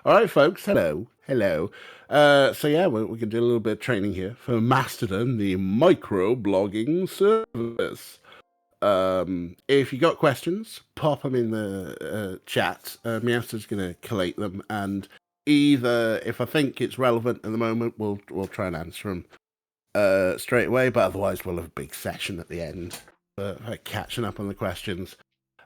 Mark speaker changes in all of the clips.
Speaker 1: All right, folks. Hello. So yeah, we're going to do a little bit of training here for Mastodon, the micro-blogging service. If you got questions, pop them in the chat. Meowster's going to collate them, and either if I think it's relevant at the moment, we'll try and answer them straight away. But otherwise, we'll have a big session at the end for catching up on the questions.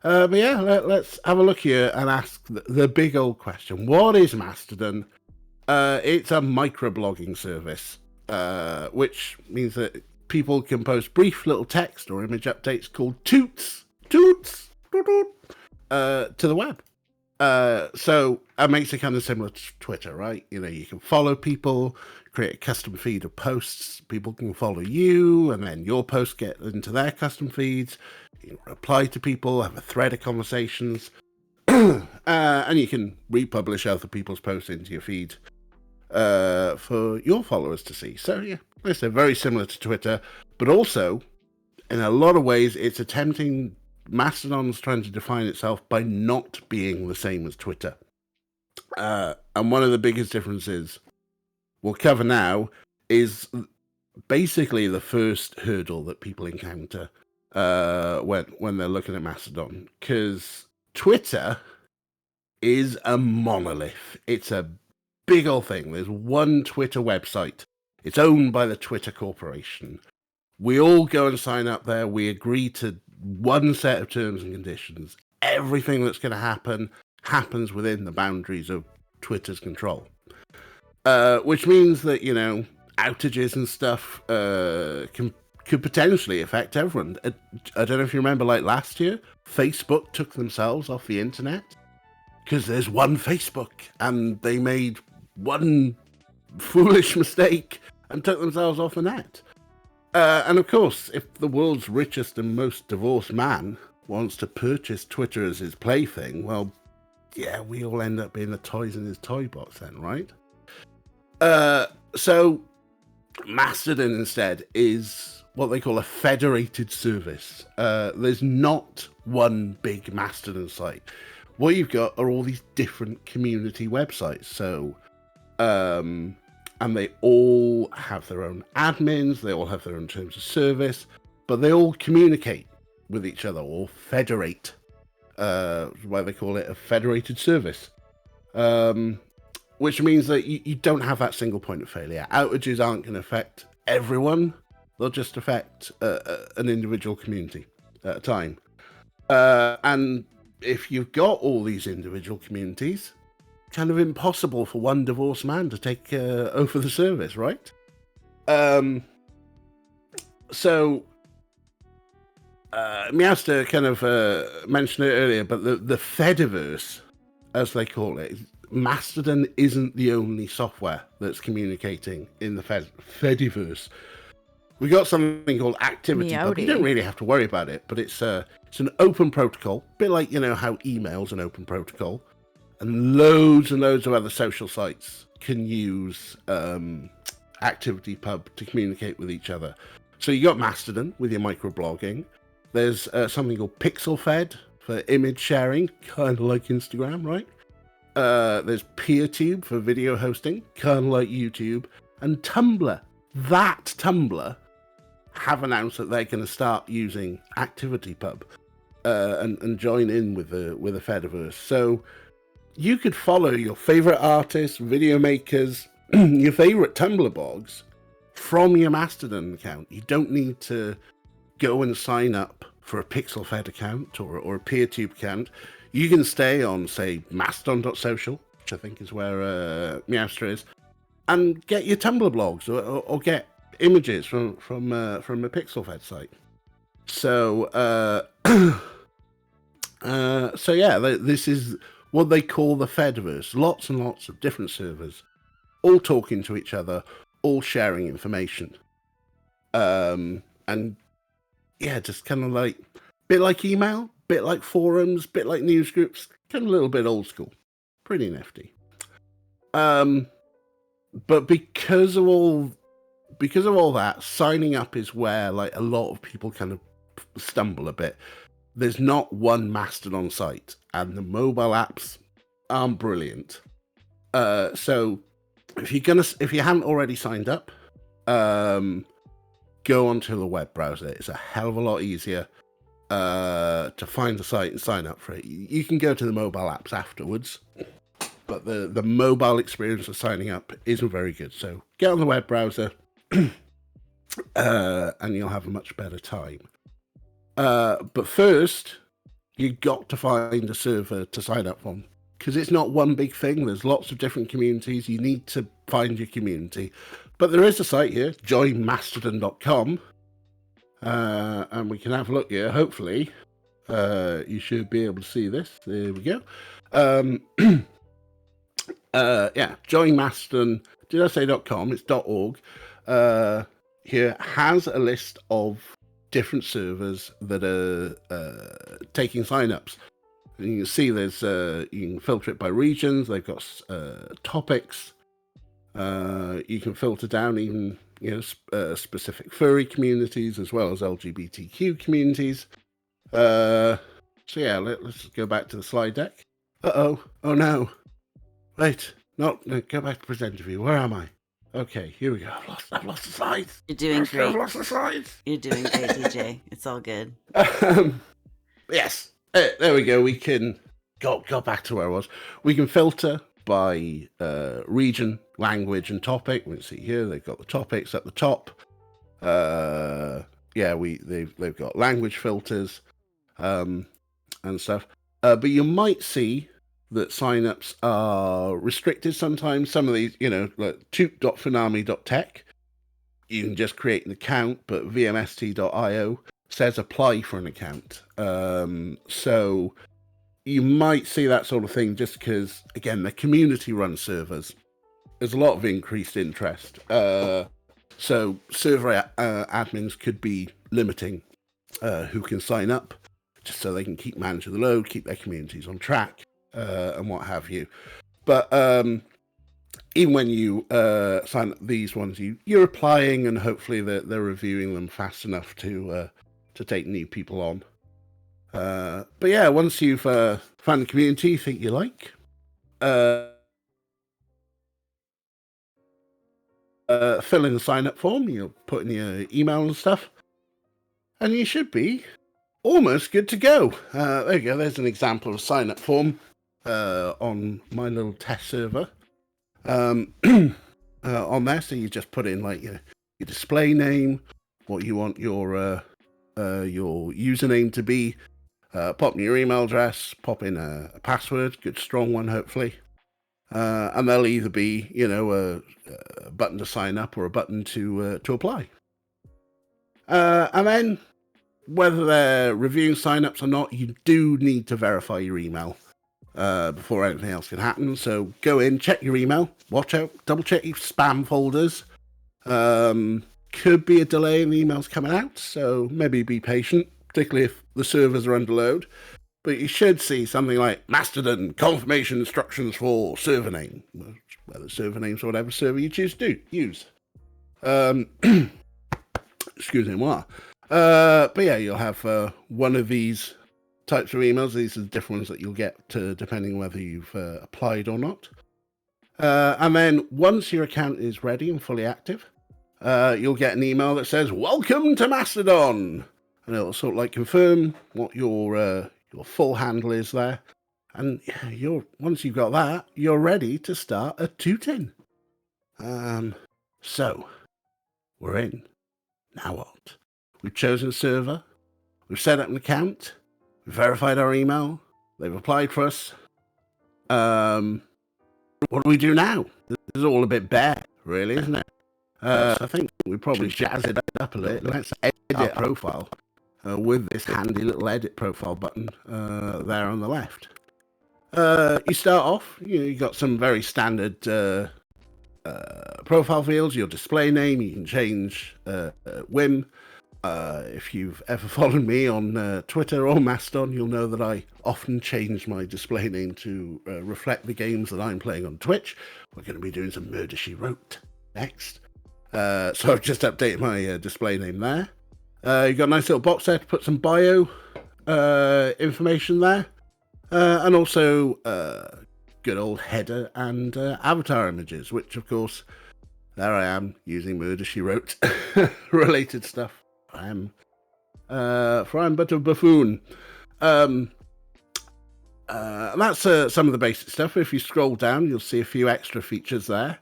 Speaker 1: But yeah, let's have a look here and ask the big old question. What is Mastodon? It's a microblogging service, which means that people can post brief little text or image updates called toots, to the web. So it makes it kind of similar to Twitter, right? You know, you can follow people, create a custom feed of posts. People can follow you, and then your posts get into their custom feeds. You can reply to people, have a thread of conversations, and you can republish other people's posts into your feed for your followers to see. So yeah, like I said, very similar to Twitter, but also in a lot of ways, it's attempting. Mastodon's trying to define itself by not being the same as Twitter. And one of the biggest differences we'll cover now is basically the first hurdle that people encounter when they're looking at Mastodon. Because Twitter is a monolith. It's a big old thing. There's one Twitter website. It's owned by the Twitter Corporation. We all go and sign up there. We agree to one set of terms and conditions. Everything that's going to happen happens within the boundaries of Twitter's control. Which means that, you know, outages and stuff could potentially affect everyone. I don't know if you remember, like last year, Facebook took themselves off the internet because there's one Facebook and they made one foolish mistake and took themselves off the net. And of course, if the world's richest and most divorced man wants to purchase Twitter as his plaything, well, yeah, we all end up being the toys in his toy box then, right? So Mastodon instead is what they call a federated service. There's not one big Mastodon site. What you've got are all these different community websites. So, and they all have their own admins, they all have their own terms of service, but they all communicate with each other or federate, why they call it a federated service, which means that you don't have that single point of failure. Outages aren't going to affect everyone, they'll just affect an individual community at a time. And if you've got all these individual communities, kind of impossible for one divorced man to take over the service, right? So Meowster kind of mentioned it earlier, but the Fediverse, as they call it, Mastodon isn't the only software that's communicating in the Fediverse. We got something called ActivityPub. You don't really have to worry about it, but it's an open protocol, a bit like, you know, how email's an open protocol. And loads of other social sites can use ActivityPub to communicate with each other. So you got Mastodon with your microblogging. There's something called PixelFed for image sharing, kind of like Instagram, right? There's PeerTube for video hosting, kind of like YouTube. And Tumblr, that Tumblr, have announced that they're going to start using ActivityPub and join in with the Fediverse. So you could follow your favorite artists, video makers, your favorite Tumblr blogs from your Mastodon account. You don't need to go and sign up for a PixelFed account or a PeerTube account. You can stay on, say, mastodon.social, which I think is where Meowster is, and get your Tumblr blogs or get images from a PixelFed site. So, so yeah, this is what they call the Fediverse. Lots and lots of different servers, all talking to each other, all sharing information. And yeah, just kind of like, bit like email, bit like forums, bit like news groups, kind of a little bit old school. Pretty nifty. But because of all that, signing up is where like a lot of people kind of stumble a bit. There's not one Mastodon site, and the mobile apps aren't brilliant. So if you haven't already signed up, go onto the web browser. It's a hell of a lot easier to find the site and sign up for it. You can go to the mobile apps afterwards, but the mobile experience of signing up isn't very good. So get on the web browser, and you'll have a much better time. But first, you've got to find a server to sign up on, because it's not one big thing. There's lots of different communities. You need to find your community. But there is a site here, joinmastodon.com, and we can have a look here. Hopefully, you should be able to see this. There we go. Yeah, joinmastodon, did I say .com? It's .org. Here has a list of different servers that are taking signups. And you can see there's you can filter it by regions. They've got topics. You can filter down even specific furry communities as well as LGBTQ communities. So yeah, let's go back to the slide deck. Oh no, wait, no, go back to presenter view. Where am I? Okay, here we go. I've lost the slides.
Speaker 2: You're doing great.
Speaker 1: I've lost the slides.
Speaker 2: You're doing great, DJ. It's all good.
Speaker 1: Yes, there we go. We can go back to where I was. We can filter by region, language, and topic. We can see here they've got the topics at the top. Yeah, they've got language filters and stuff. But you might see that signups are restricted sometimes. Some of these, like toot.funami.tech, you can just create an account, but vmst.io says apply for an account. So you might see that sort of thing just because, again, the community-run servers, there's a lot of increased interest. So server admins could be limiting who can sign up, just so they can keep managing the load, keep their communities on track, and what have you. But even when you sign up these ones, you're applying, and hopefully they're reviewing them fast enough to take new people on. But yeah, once you've found the community you think you like, fill in the sign-up form. You'll put in your email and stuff, and you should be almost good to go. There you go. There's an example of a sign-up form on my little test server on there. So you just put in like your display name, what you want your username to be, pop in your email address, pop in a password, good strong one hopefully, and there'll either be a button to sign up or a button to apply, and then whether they're reviewing signups or not, you do need to verify your email before anything else can happen. So go in, check your email, watch out, double check your spam folders. Could be a delay in the emails coming out, so maybe be patient, particularly if the servers are under load. But you should see something like Mastodon confirmation instructions for server name, whether server names or whatever server you choose to use. Excuse me, what? But yeah, you'll have one of these types of emails. These are the different ones that you'll get depending whether you've applied or not. And then once your account is ready and fully active, you'll get an email that says, "Welcome to Mastodon," and it'll sort of like confirm what your full handle is there. And once you've got that, you're ready to start a tooting. So we're in. Now what? We've chosen a server. We've set up an account. We've verified our email. They've applied for us. What do we do now? This is all a bit bare, really, isn't it? I think we probably jazz it up a little. Let's edit our profile with this handy little edit profile button there on the left. You start off, you got some very standard profile fields. Your display name, you can change whim. If you've ever followed me on Twitter or Mastodon, you'll know that I often change my display name to reflect the games that I'm playing on Twitch. We're going to be doing some Murder, She Wrote next. So I've just updated my display name there. You've got a nice little box there to put some bio information there. And also good old header and avatar images, which of course, there I am using Murder She Wrote related stuff. I am but a buffoon. That's some of the basic stuff. If you scroll down, you'll see a few extra features there.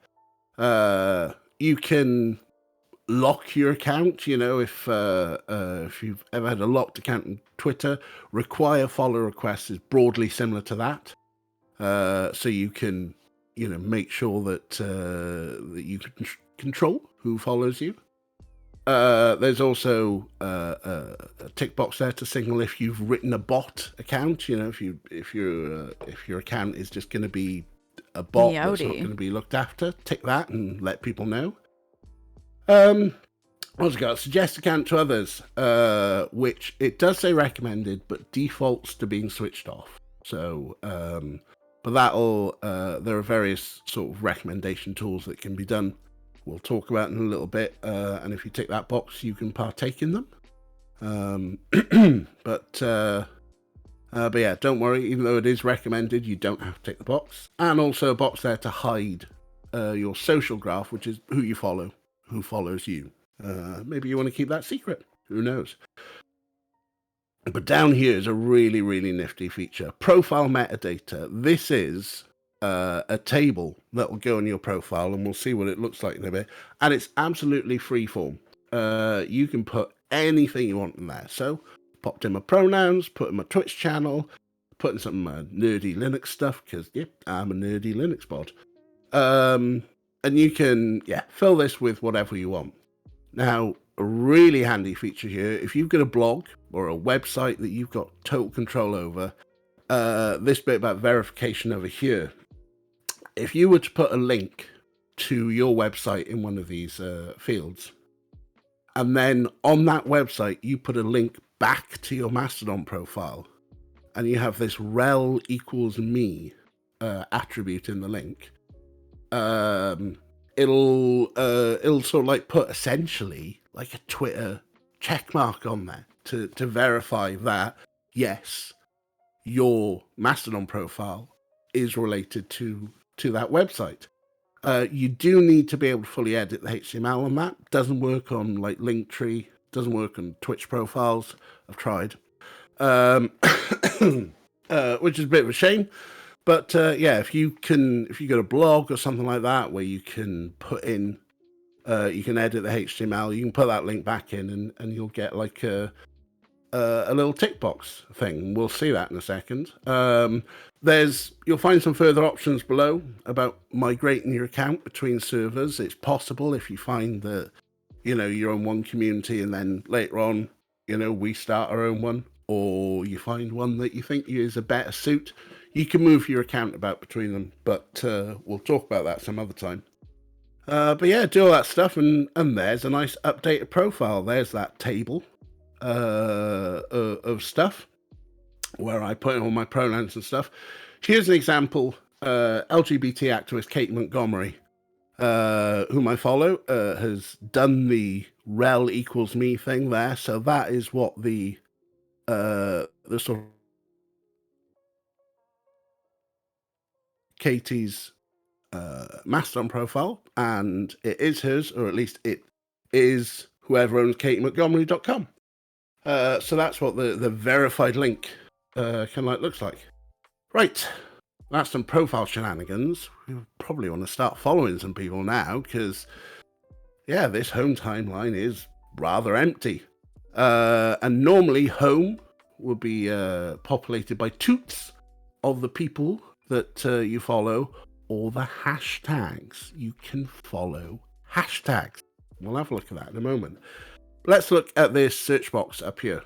Speaker 1: You can lock your account. You know, if you've ever had a locked account on Twitter, require follow requests is broadly similar to that. So you can, make sure that that you can control who follows you. There's also a tick box there to signal if you've written a bot account. If your account is just going to be a bot that's not going to be looked after, tick that and let people know. Also got suggest account to others, which it does say recommended, but defaults to being switched off. So, but that'll there are various sort of recommendation tools that can be done. We'll talk about in a little bit, and if you tick that box, you can partake in them. But yeah, don't worry. Even though it is recommended, you don't have to tick the box. And also a box there to hide your social graph, which is who you follow, who follows you. Maybe you want to keep that secret. Who knows? But down here is a really, really nifty feature. Profile metadata. This is a table that will go on your profile, and we'll see what it looks like in a bit. And it's absolutely freeform. You can put anything you want in there. So, popped in my pronouns, put in my Twitch channel, put in some nerdy Linux stuff, because, yep, I'm a nerdy Linux bod. And you can, fill this with whatever you want. Now, a really handy feature here, if you've got a blog or a website that you've got total control over, this bit about verification over here, if you were to put a link to your website in one of these fields, and then on that website you put a link back to your Mastodon profile, and you have this rel equals me attribute in the link, it'll sort of like put essentially like a Twitter check mark on there to verify that, yes, your Mastodon profile is related to that website. You do need to be able to fully edit the HTML on that. Doesn't work on like Linktree, doesn't work on Twitch profiles. I've tried, which is a bit of a shame. But if you got a blog or something like that where you can put in, you can edit the HTML, you can put that link back in, and you'll get like a little tick box thing. We'll see that in a second. You'll find some further options below about migrating your account between servers. It's possible if you find that, you're on one community and then later on, we start our own one, or you find one that you think is a better suit, you can move your account about between them. But we'll talk about that some other time. But yeah, do all that stuff, and there's a nice updated profile. There's that table of stuff where I put in all my pronouns and stuff. Here's an example. LGBT activist Kate Montgomery, whom I follow, has done the rel equals me thing there. So that is what the sort of Katie's Mastodon profile, and it is hers, or at least it is whoever owns KatieMontgomery.com. So that's what the verified link kind of like looks like. Right, that's some profile shenanigans. We probably want to start following some people now, because this home timeline is rather empty. And normally home will be populated by toots of the people that you follow, or the hashtags. You can follow hashtags. We'll have a look at that in a moment. Let's look at this search box up here.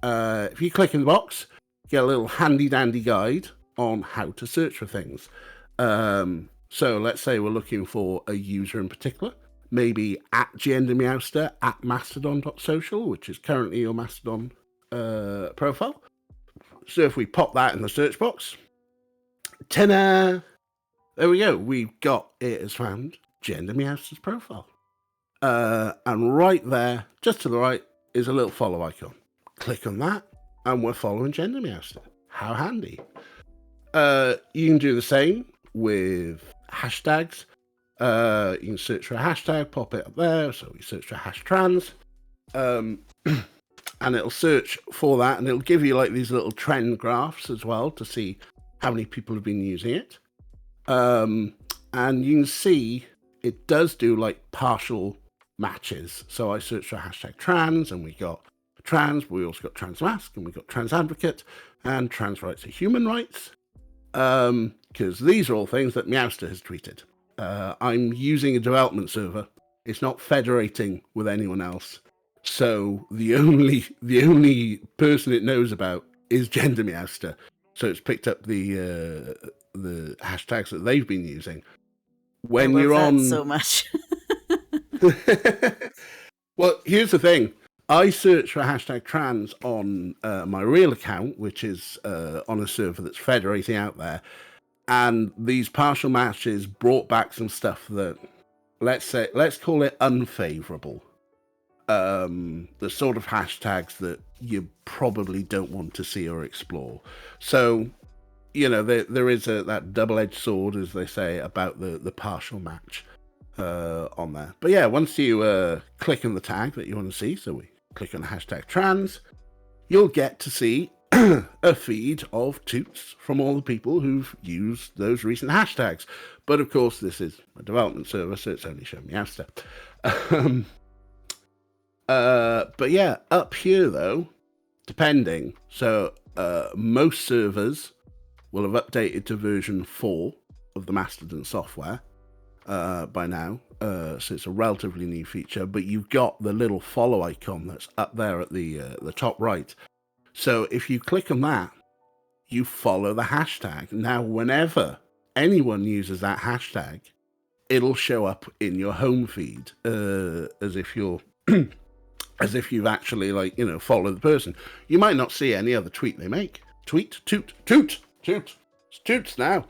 Speaker 1: If you click in the box, you get a little handy-dandy guide on how to search for things. So let's say we're looking for a user in particular, maybe at GenderMeowster at Mastodon.social, which is currently your Mastodon profile. So if we pop that in the search box, ta-da! There we go. We've got it has found GenderMeowster's profile. And right there, just to the right, is a little follow icon. Click on that, and we're following GenderMeowster. How handy. You can do the same with hashtags. You can search for a hashtag, pop it up there. So we search for hash trans, and it'll search for that, and it'll give you like these little trend graphs as well to see how many people have been using it. And you can see it does do like partial matches. So I searched for hashtag trans, and we got trans. We also got trans mask, and we got trans advocate, and trans rights are human rights. Because these are all things that Meowster has tweeted. I'm using a development server. It's not federating with anyone else. So the only person it knows about is GenderMeowster. So it's picked up the hashtags that they've been using. When
Speaker 2: I love
Speaker 1: you're
Speaker 2: that
Speaker 1: on
Speaker 2: so much.
Speaker 1: Well, here's the thing. I search for hashtag trans on my real account, which is on a server that's federating out there. And these partial matches brought back some stuff that, let's call it unfavorable. The sort of hashtags that you probably don't want to see or explore. So, there is that double-edged sword, as they say, about the partial match on there. But yeah, once you click on the tag that you want to see, so we click on hashtag trans, you'll get to see a feed of toots from all the people who've used those recent hashtags. But of course, this is a development server, so it's only showing Meowster. But yeah, up here though, depending, so most servers will have updated to version 4 of the Mastadon software by now, so it's a relatively new feature. But you've got the little follow icon that's up there at the top right. So if you click on that, you follow the hashtag. Now, whenever anyone uses that hashtag, it'll show up in your home feed as if you're as if you've actually followed the person. You might not see any other tweet they make. Toot, it's toots now.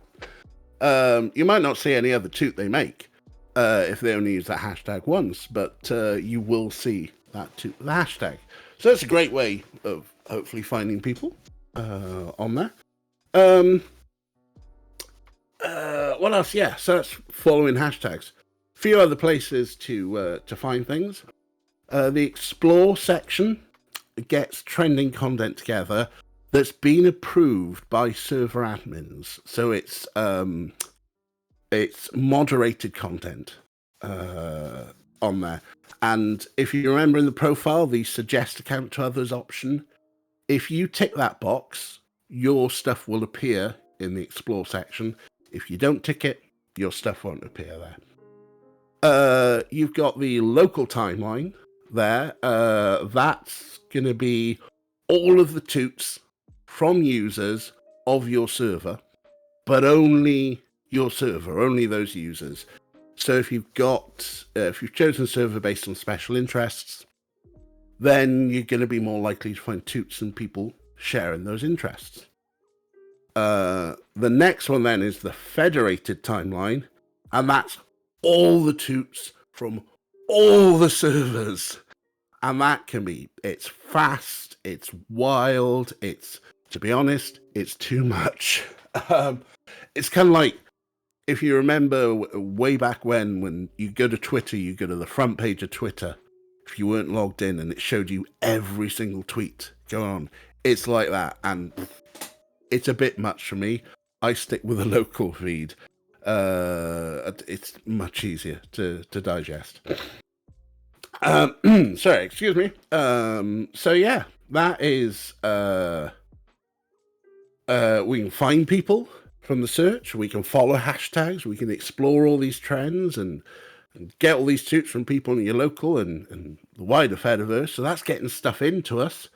Speaker 1: You might not see any other toot they make if they only use that hashtag once, but you will see that toot with the hashtag. So that's a great way of hopefully finding people on there. What else? Yeah, so that's following hashtags. A few other places to find things. The explore section gets trending content together that's been approved by server admins. So it's moderated content on there. And if you remember in the profile, the suggest account to others option, if you tick that box, your stuff will appear in the explore section. If you don't tick it, your stuff won't appear there. You've got the local timeline there. That's going to be all of the toots from users of your server, but only your server, only those users. So if you've chosen a server based on special interests, then you're going to be more likely to find toots and people sharing those interests. The next one then is the federated timeline, and that's all the toots from all the servers. And that can be, it's fast, it's wild, to be honest, it's too much. It's kind of like, if you remember way back when you go to Twitter, you go to the front page of Twitter, if you weren't logged in and it showed you every single tweet going on. It's like that, and it's a bit much for me. I stick with a local feed. It's much easier to digest. Sorry, excuse me. So yeah, that is we can find people from the search, we can follow hashtags, we can explore all these trends and get all these toots from people in your local and the wider Fediverse. So that's getting stuff into us.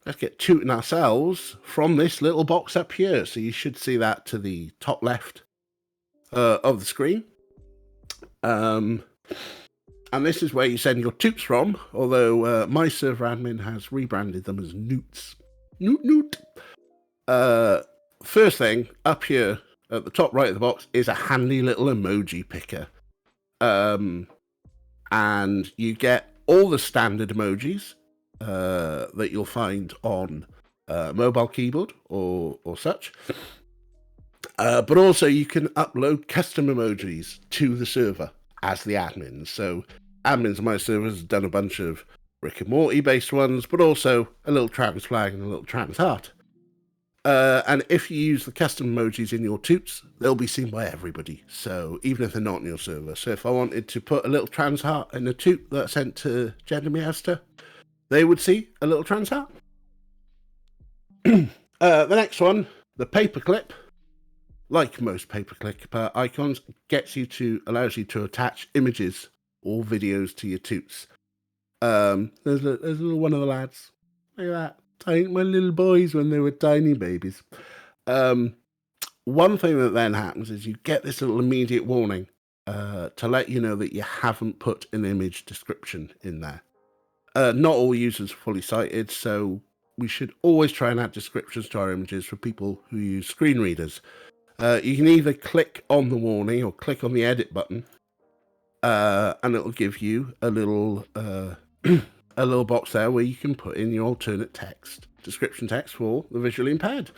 Speaker 1: Let's get tooting ourselves from this little box up here. So you should see that to the top left of the screen. And this is where you send your toots from, although my server admin has rebranded them as newts. Noot. First thing, up here at the top right of the box is a handy little emoji picker. And you get all the standard emojis that you'll find on mobile keyboard or such. But also you can upload custom emojis to the server as the admins. So admins of my servers have done a bunch of Rick and Morty based ones, but also a little trans flag and a little trans heart. And if you use the custom emojis in your toots, they'll be seen by everybody. So even if they're not in your server. So if I wanted to put a little trans heart in a toot that I sent to GenderMeowster, they would see a little trans heart. The next one, the paperclip. Like most paperclip icons, allows you to attach images or videos to your toots. There's a little one of the lads. Look at that. My little boys when they were tiny babies. One thing that then happens is you get this little immediate warning to let you know that you haven't put an image description in there. Not all users are fully sighted, so we should always try and add descriptions to our images for people who use screen readers. You can either click on the warning or click on the edit button, and it'll give you a little box there where you can put in your alternate text, description text for the visually impaired.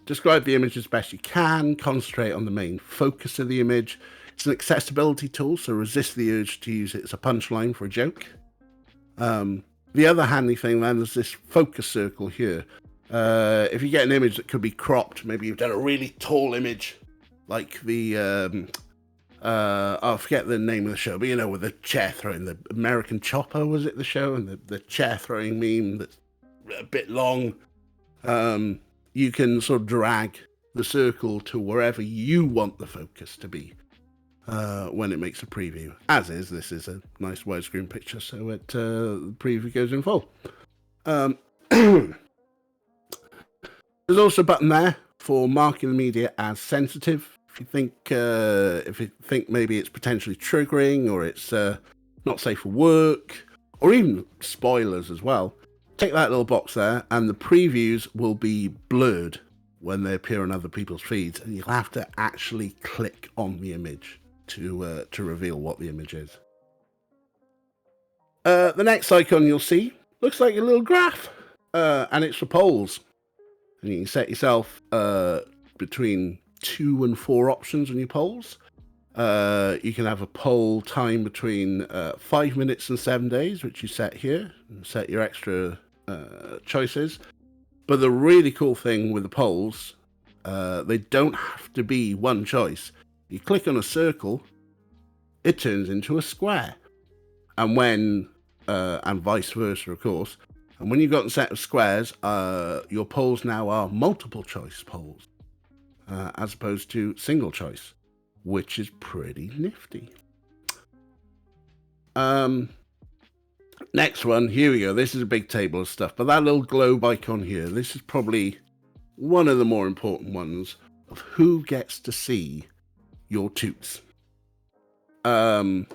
Speaker 1: Describe the image as best you can, concentrate on the main focus of the image. It's an accessibility tool, so resist the urge to use it as a punchline for a joke. The other handy thing then is this focus circle here. If you get an image that could be cropped, maybe you've done a really tall image, like the, I forget the name of the show, but you know, with the chair throwing, the American Chopper, was it the show? And the chair throwing meme that's a bit long. You can sort of drag the circle to wherever you want the focus to be when it makes a preview. As is, this is a nice widescreen picture, so the preview goes in full. There's also a button there for marking the media as sensitive. If you think maybe it's potentially triggering or it's not safe for work, or even spoilers as well, take that little box there, and the previews will be blurred when they appear on other people's feeds, and you'll have to actually click on the image to reveal what the image is. The next icon you'll see looks like a little graph, and it's for polls. And you can set yourself between 2 and 4 options on your polls. You can have a poll time between 5 minutes and 7 days, which you set here, and set your extra choices. But the really cool thing with the polls, they don't have to be one choice. You click on a circle, it turns into a square. And and vice versa, of course. And when you've got a set of squares, your polls now are multiple choice polls, as opposed to single choice, which is pretty nifty. Next one, here we go. This is a big table of stuff, but that little globe icon here, this is probably one of the more important ones of who gets to see your toots. And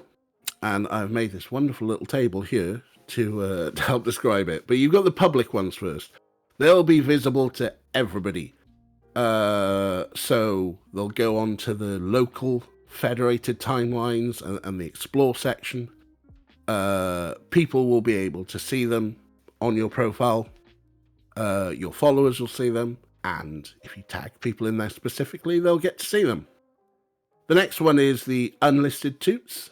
Speaker 1: I've made this wonderful little table here to help describe it. But you've got the public ones first. They'll be visible to everybody. So they'll go on to the local federated timelines and the explore section. People will be able to see them on your profile. Your followers will see them. And if you tag people in there specifically, they'll get to see them. The next one is the unlisted toots.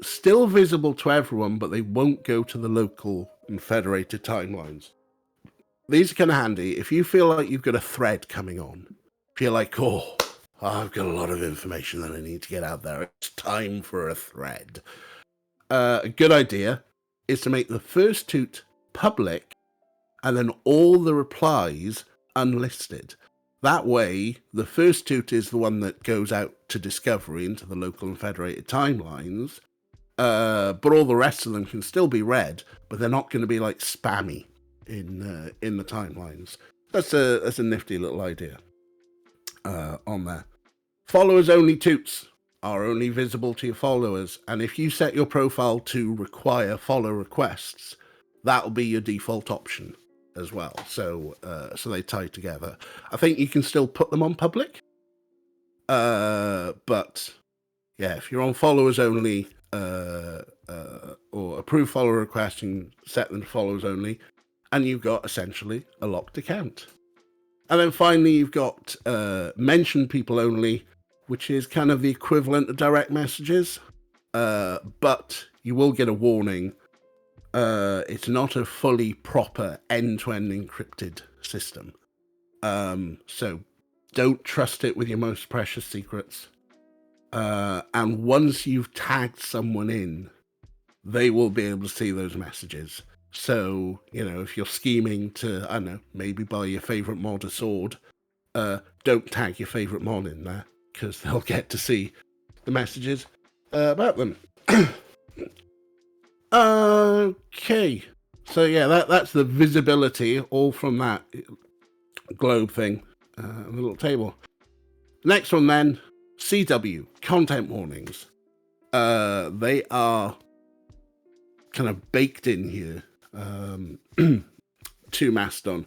Speaker 1: Still visible to everyone, but they won't go to the local and federated timelines. These are kind of handy if you feel like you've got a thread coming on. If you're like, oh, I've got a lot of information that I need to get out there. It's time for a thread. A good idea is to make the first toot public and then all the replies unlisted. That way, the first toot is the one that goes out to discovery into the local and federated timelines. But all the rest of them can still be read, but they're not going to be like spammy in the timelines. That's a nifty little idea on there. Followers only toots are only visible to your followers, and if you set your profile to require follow requests, that'll be your default option as well. So they tie together. I think you can still put them on public, but yeah, if you're on followers only. Or approve follow requests and set them to followers only, and you've got essentially a locked account. And then finally, you've got mention people only, which is kind of the equivalent of direct messages. But you will get a warning. It's not a fully proper end-to-end encrypted system. So don't trust it with your most precious secrets. And once you've tagged someone in, they will be able to see those messages. So, if you're scheming to, I don't know, maybe buy your favorite mod a sword, don't tag your favorite mod in there, because they'll get to see the messages about them. Okay. So yeah, that's the visibility, all from that globe thing, the little table. Next one then, CW, content warnings. They are kind of baked in here to Mastodon.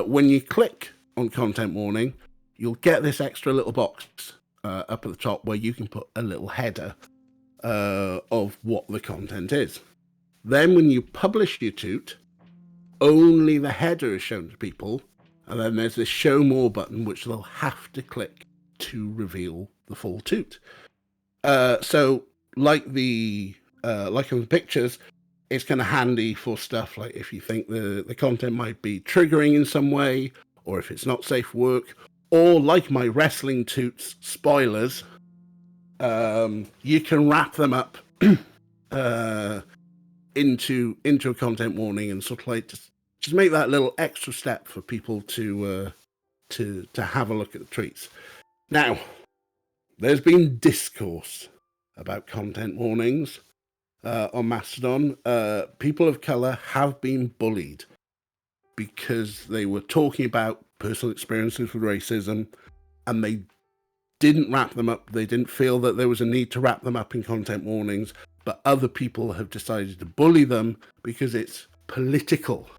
Speaker 1: When you click on content warning, you'll get this extra little box up at the top where you can put a little header of what the content is. Then when you publish your toot, only the header is shown to people, and then there's this show more button which they'll have to click to reveal the full toot. So like on the pictures, it's kind of handy for stuff like if you think the content might be triggering in some way, or if it's not safe for work, or like my wrestling toots, spoilers, you can wrap them up into a content warning and sort of like just make that little extra step for people to have a look at the tweets. Now, there's been discourse about content warnings on Mastodon. People of color have been bullied because they were talking about personal experiences with racism and they didn't wrap them up. They didn't feel that there was a need to wrap them up in content warnings, but other people have decided to bully them because it's political.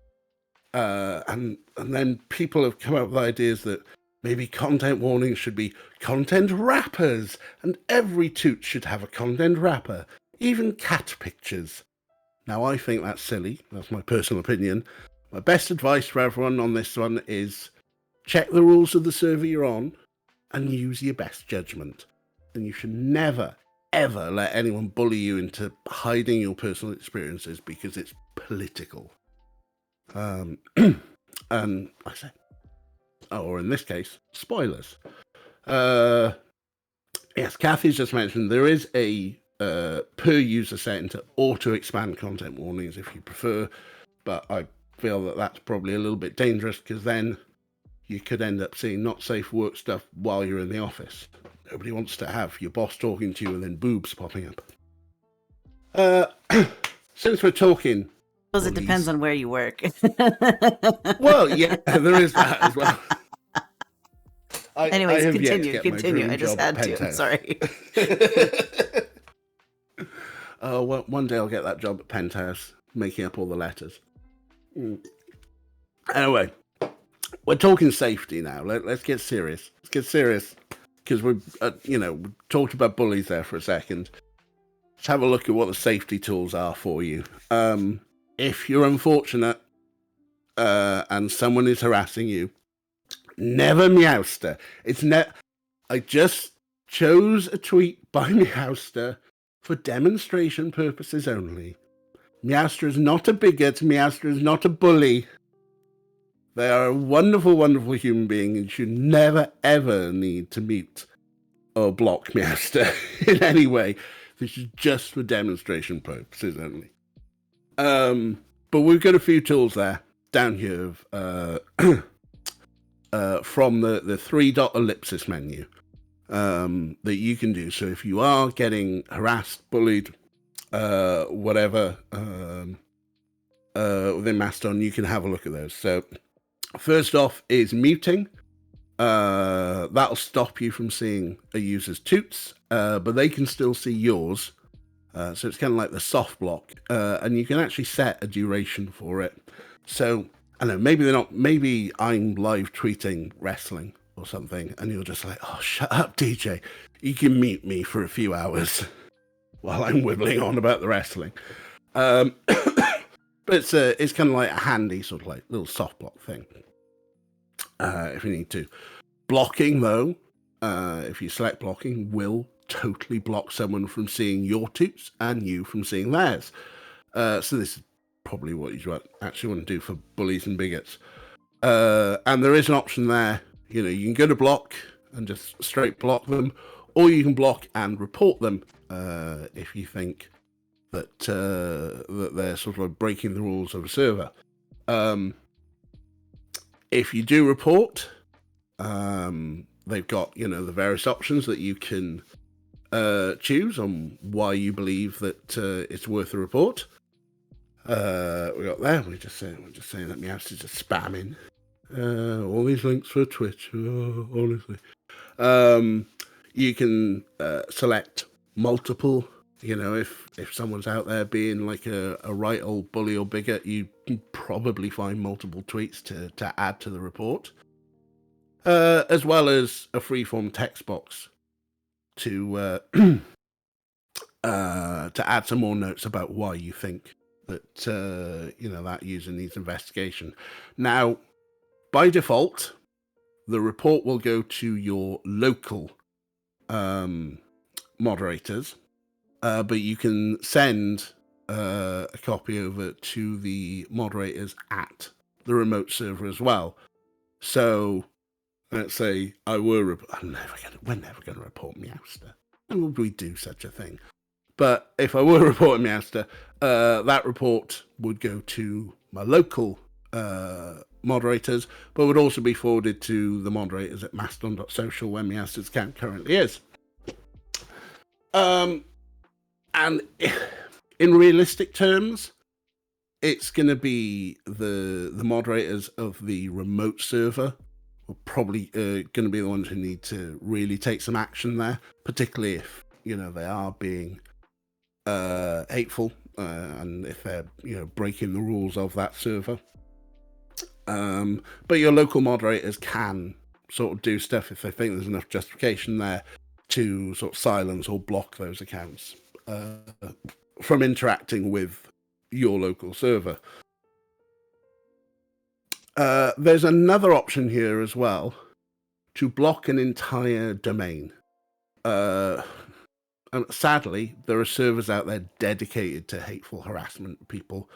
Speaker 1: And then people have come up with ideas that maybe content warnings should be content wrappers, and every toot should have a content wrapper, even cat pictures. Now, I think that's silly. That's my personal opinion. My best advice for everyone on this one is check the rules of the server you're on and use your best judgment. And you should never, ever let anyone bully you into hiding your personal experiences because it's political. And I say, or in this case, spoilers. Yes, Kathy's just mentioned there is a per user setting to auto expand content warnings if you prefer, but I feel that that's probably a little bit dangerous because then you could end up seeing not safe work stuff while you're in the office. Nobody wants to have your boss talking to you and then boobs popping up. Since we're talking,
Speaker 2: I suppose it depends on where you work.
Speaker 1: Well, yeah, there is that as well.
Speaker 2: Anyways, continue. I just had to. I'm sorry.
Speaker 1: Well, one day I'll get that job at Penthouse, making up all the letters. Anyway, we're talking safety now. Let's get serious. Let's get serious because we've talked about bullies there for a second. Let's have a look at what the safety tools are for you. If you're unfortunate and someone is harassing you, never meowster. I just chose a tweet by meowster for demonstration purposes only. Meowster is not a bigot. Meowster is not a bully. They are a wonderful, wonderful human being and should never, ever need to mute or block Meowster in any way. This is just for demonstration purposes only. But we've got a few tools there down here from the 3-dot ellipsis menu that you can do. So if you are getting harassed, bullied, whatever, within Mastodon, you can have a look at those. So first off is muting. That'll stop you from seeing a user's toots, but they can still see yours. So it's kind of like the soft block, and you can actually set a duration for it. So I don't know, maybe I'm live tweeting wrestling or something, and you're just like, oh, shut up, DJ. You can mute me for a few hours while I'm wibbling on about the wrestling. But it's kind of like a handy sort of like little soft block thing. if you need to. Blocking, though, if you select blocking, will totally block someone from seeing your toots and you from seeing theirs. So this is probably what you actually want to do for bullies and bigots. And there is an option there. You can go to block and just straight block them, or you can block and report them if you think that they're sort of breaking the rules of a server. If you do report, they've got the various options that you can choose on why you believe that it's worth a report. We got there. We're just saying that Meowster is just spamming all these links for Twitch. Honestly, you can select multiple. If someone's out there being like a right old bully or bigot, you can probably find multiple tweets to add to the report, as well as a freeform text box to add some more notes about why you think that that user needs investigation. Now, by default, the report will go to your local moderators, but you can send a copy over to the moderators at the remote server as well. So let's say we're never going to report Meowster. And would we do such a thing? But if I were reporting Meowster, that report would go to my local moderators, but would also be forwarded to the moderators at Mastodon.social, where Meowster's account currently is. And in realistic terms, it's going to be the moderators of the remote server are probably going to be the ones who need to really take some action there, particularly if they are being hateful and if they're breaking the rules of that server. But your local moderators can sort of do stuff if they think there's enough justification there to sort of silence or block those accounts from interacting with your local server. There's another option here as well, to block an entire domain. Sadly, there are servers out there dedicated to hateful harassment of people.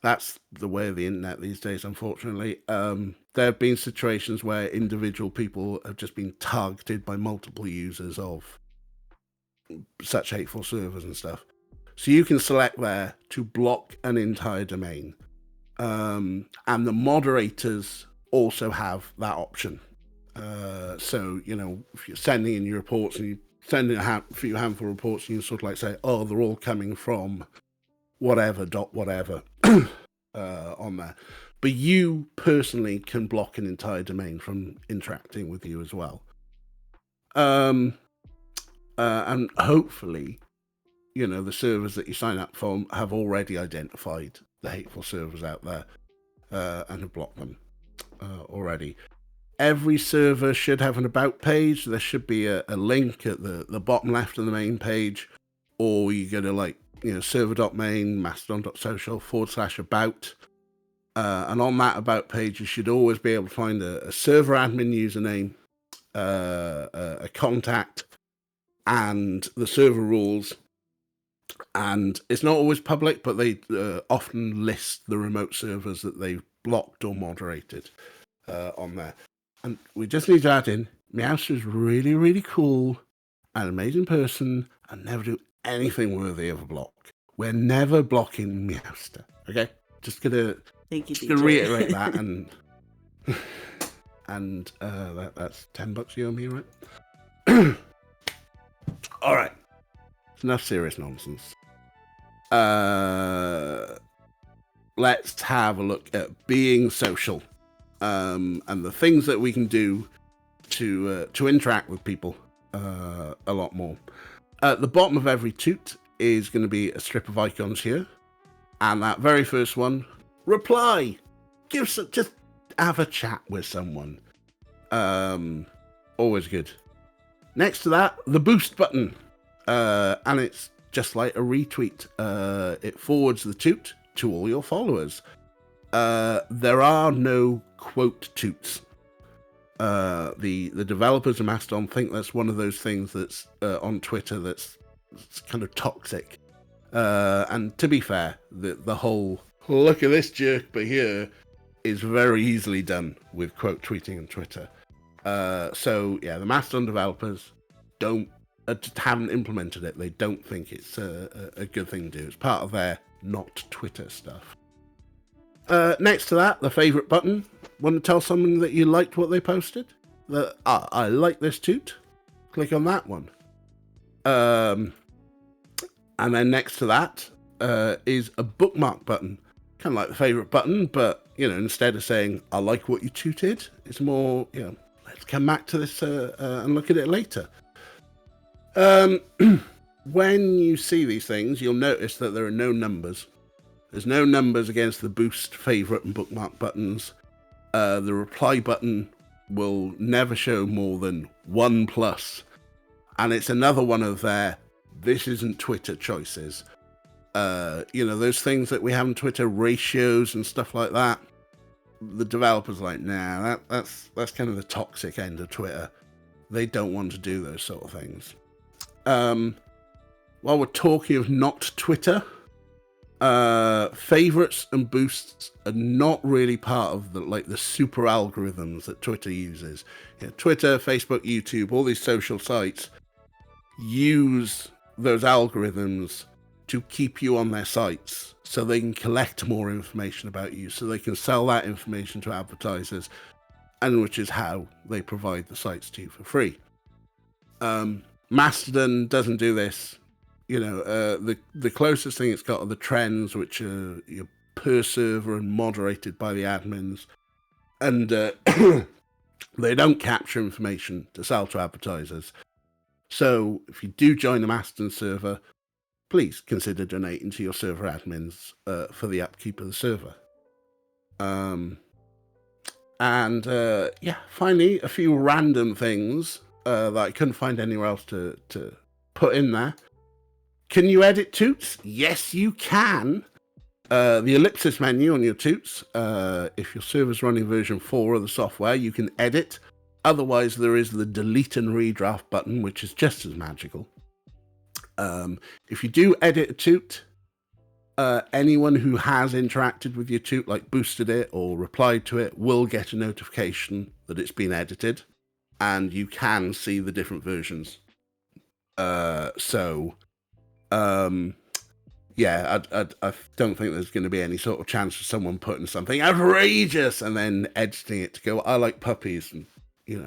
Speaker 1: That's the way of the internet these days, unfortunately. There have been situations where individual people have just been targeted by multiple users of such hateful servers and stuff. So you can select there to block an entire domain. And the moderators also have that option. So, if you're sending in your reports and you send in a few handful of reports, and you sort of like say, oh, they're all coming from whatever on there. But you personally can block an entire domain from interacting with you as well. And hopefully, the servers that you sign up for have already identified the hateful servers out there and have blocked them already. Every server should have an about page. There should be a link at the bottom left of the main page, or you go to server.main, mastodon.social /about. And on that about page, you should always be able to find a server admin username, a contact, and the server rules. And it's not always public, but they often list the remote servers that they've blocked or moderated on there. And we just need to add in, Meowster is really, really cool, an amazing person, and never do anything worthy of a block. We're never blocking Meowster, okay? Just gonna reiterate that, and that's $10 you owe me, right? All right. Enough serious nonsense. Let's have a look at being social, and the things that we can do to interact with people a lot more. At the bottom of every toot is going to be a strip of icons here, and that very first one, reply. Just have a chat with someone. Always good. Next to that, the boost button. And it's just like a retweet. It forwards the toot to all your followers. There are no quote toots The developers of Mastodon think that's one of those things that's on Twitter that's kind of toxic. And to be fair, the whole look at this jerk behavior is very easily done with quote tweeting on Twitter. So yeah, the Mastodon developers haven't implemented it. They don't think it's a good thing to do. It's part of their not Twitter stuff. Next to that, the favorite button. Want to tell someone that you liked what they posted? I like this toot. Click on that one. And then next to that is a bookmark button. Kind of like the favorite button, but instead of saying I like what you tooted, it's more let's come back to this and look at it later. When you see these things, you'll notice that there are no numbers. There's no numbers against the boost, favorite, and bookmark buttons. The reply button will never show more than 1+. And it's another one of their this isn't Twitter choices. Those things that we have on Twitter, ratios and stuff like that. The developers like, nah, that's kind of the toxic end of Twitter. They don't want to do those sort of things. While we're talking of not Twitter, favorites and boosts are not really part of the super algorithms that Twitter uses. Twitter, Facebook, YouTube, all these social sites use those algorithms to keep you on their sites so they can collect more information about you, so they can sell that information to advertisers, and which is how they provide the sites to you for free. Mastodon doesn't do this. The closest thing it's got are the trends, which are per server and moderated by the admins, and they don't capture information to sell to advertisers. So if you do join the Mastodon server, please consider donating to your server admins for the upkeep of the server. Finally, a few random things that I couldn't find anywhere else to put in there. Can you edit toots? Yes, you can. The ellipsis menu on your toots, if your server's running version 4 of the software, you can edit. Otherwise, there is the delete and redraft button, which is just as magical. If you do edit a toot, anyone who has interacted with your toot, like boosted it or replied to it, will get a notification that it's been edited, and you can see the different versions. I don't think there's going to be any sort of chance of someone putting something outrageous and then editing it to go, I like puppies, and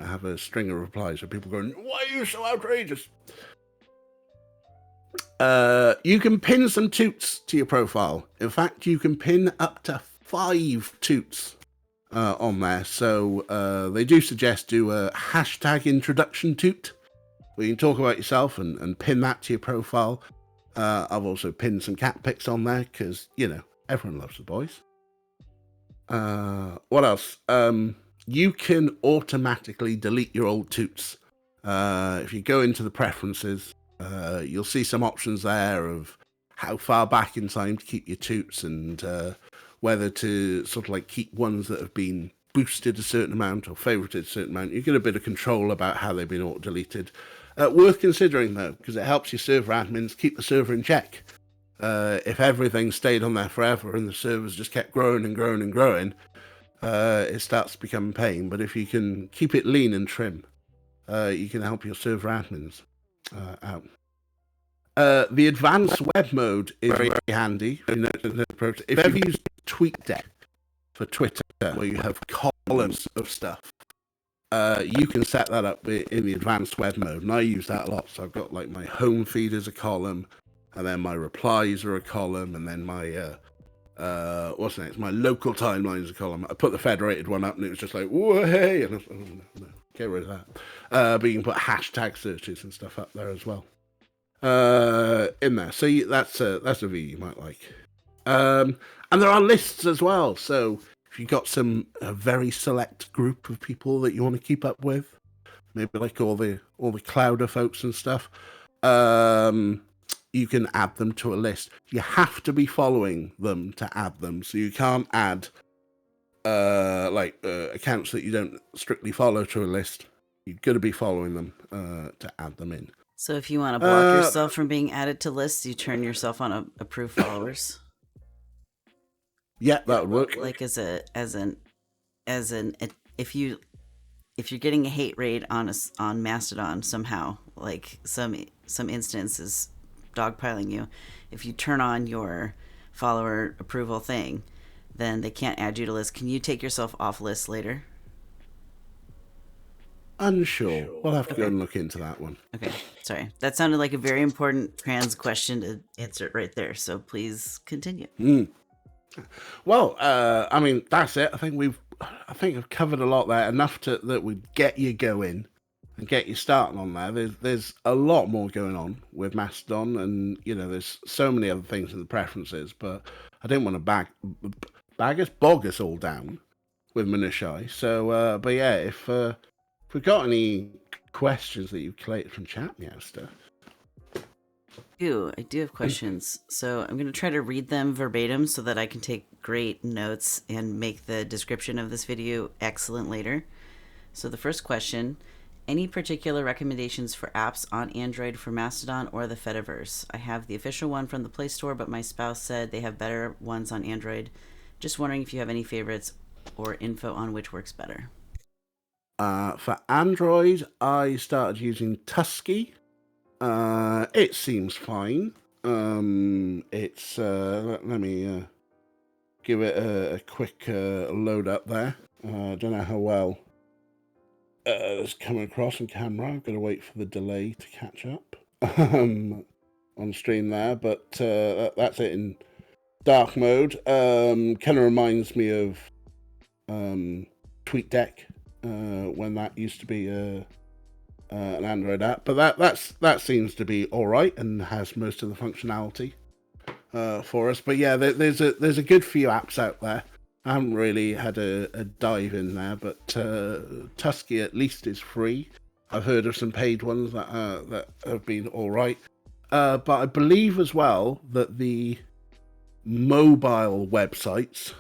Speaker 1: have a string of replies of people going, why are you so outrageous? You can pin some toots to your profile. In fact, you can pin up to 5 toots on there. So they do suggest do a hashtag introduction toot, where you can talk about yourself and pin that to your profile. I've also pinned some cat pics on there because, everyone loves the boys. What else? You can automatically delete your old toots. If you go into the preferences, you'll see some options there of how far back in time to keep your toots and whether to sort of keep ones that have been boosted a certain amount or favorited a certain amount. You get a bit of control about how they've been auto-deleted. Worth considering, though, because it helps your server admins keep the server in check. If everything stayed on there forever and the servers just kept growing and growing and growing, it starts to become a pain. But if you can keep it lean and trim, you can help your server admins out. The advanced web mode is very handy. If you ever use TweetDeck for Twitter, where you have columns of stuff, you can set that up in the advanced web mode, and I use that a lot. So I've got my home feed as a column, and then my replies are a column, and then my what's next? My local timeline is a column. I put the federated one up, and it was just like, whoa, hey, and no, get rid of that. But you can put hashtag searches and stuff up there as well. In there, so that's a view you might like. And there are lists as well. So if you've got a very select group of people that you want to keep up with, maybe all the Clouder folks and stuff, you can add them to a list. You have to be following them to add them, so you can't add accounts that you don't strictly follow to a list, you're going to be following them to add them in.
Speaker 2: So if you want to block yourself from being added to lists, you turn yourself on approved followers.
Speaker 1: Yeah, that would work.
Speaker 2: Like if you're getting a hate raid on Mastodon somehow, like some instance is dogpiling you, if you turn on your follower approval thing, then they can't add you to lists. Can you take yourself off lists later?
Speaker 1: Unsure. We'll have to go and look into that one.
Speaker 2: Okay, sorry. That sounded like a very important trans question to answer right there, so please continue.
Speaker 1: Well, I mean, that's it. I think I've covered a lot there, enough that would get you going and get you starting on there. There's a lot more going on with Mastodon, and there's so many other things in the preferences, but I didn't want to bog us all down with minutiae. So, but yeah, if we've got any questions that you've collated from chat, meowster.
Speaker 2: I do have questions. So I'm going to try to read them verbatim so that I can take great notes and make the description of this video excellent later. So the first question, any particular recommendations for apps on Android for Mastodon or the Fediverse? I have the official one from the Play Store, but my spouse said they have better ones on Android. Just wondering if you have any favorites or info on which works better.
Speaker 1: For Android, I started using Tusky. It seems fine. It's let me give it a quick load up there. I don't know how well it's coming across on camera. I've got to wait for the delay to catch up on stream there, but that's it in dark mode. Kind of reminds me of TweetDeck when that used to be an Android app, but that seems to be all right and has most of the functionality for us. But yeah, there's a good few apps out there. I haven't really had a dive in there, but Tusky at least is free. I've heard of some paid ones that have been all right, but I believe as well that the mobile websites,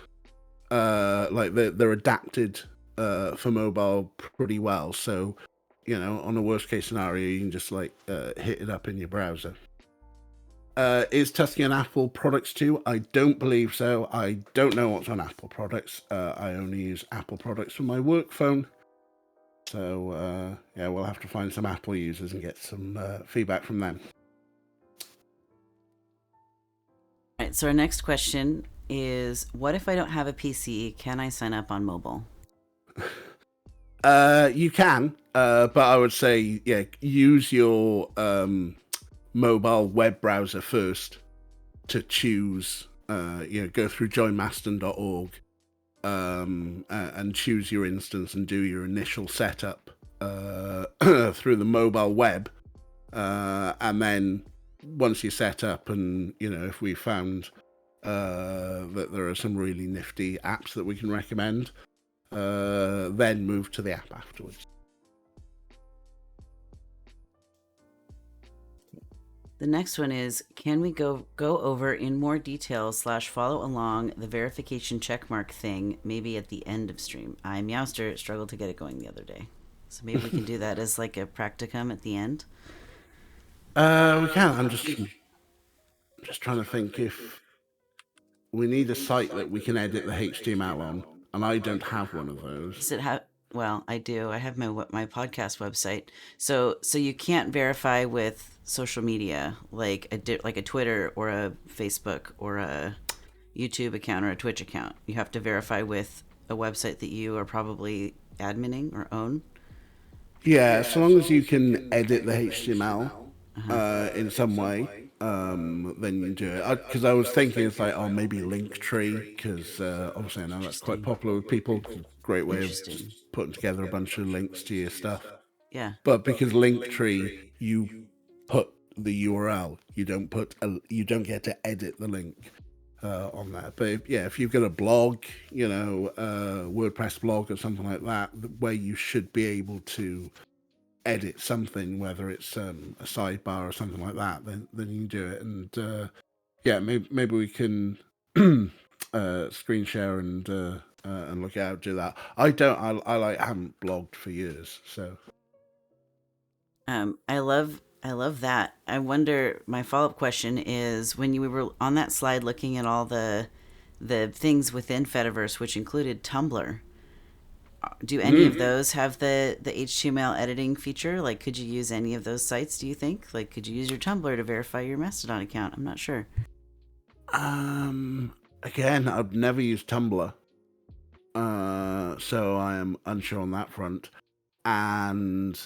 Speaker 1: they're adapted for mobile pretty well. So, on a worst case scenario, you can just hit it up in your browser. Is Tusky on Apple products too? I don't believe so. I don't know what's on Apple products. I only use Apple products for my work phone. So, yeah, we'll have to find some Apple users and get some feedback from them.
Speaker 2: All right, so our next question is, what if I don't have a PC? Can I sign up on mobile?
Speaker 1: You can, but I would say, yeah, use your mobile web browser first to choose, go through joinmastodon.org and choose your instance and do your initial setup through the mobile web. And then once you're set up and, if we found that there are some really nifty apps that we can recommend, then move to the app afterwards.
Speaker 2: The next one is, can we go over in more detail / follow along the verification checkmark thing, maybe at the end of stream? I, Meowster, struggled to get it going the other day. So maybe we can do that as like a practicum at the end.
Speaker 1: We can. I'm just trying to think if we need a site that we can edit the HTML on, and I don't have one of those.
Speaker 2: Does it have? Well, I do. I have my podcast website. So you can't verify with social media like a Twitter or a Facebook or a YouTube account or a Twitch account. You have to verify with a website that you are probably adminning or own.
Speaker 1: Yeah, so long as you can edit the HTML in some way, then you do it. Because I was thinking it's like, maybe Linktree, because obviously I know that's quite popular with people. Great way of putting together a bunch of links to your stuff.
Speaker 2: Yeah.
Speaker 1: But because Linktree, you put the URL, you don't get to edit the link on that. But if you've got a blog, WordPress blog or something like that, where you should be able to edit something, whether it's a sidebar or something like that, then you do it. And maybe we can screen share and and look out, do that. I don't. I like haven't blogged for years, so.
Speaker 2: I love that. I wonder. My follow up question is: when you were on that slide looking at all the things within Fediverse, which included Tumblr, do any of those have the HTML editing feature? Like, could you use any of those sites? Do you think? Like, could you use your Tumblr to verify your Mastodon account? I'm not sure.
Speaker 1: Again, I've never used Tumblr, so I am unsure on that front. And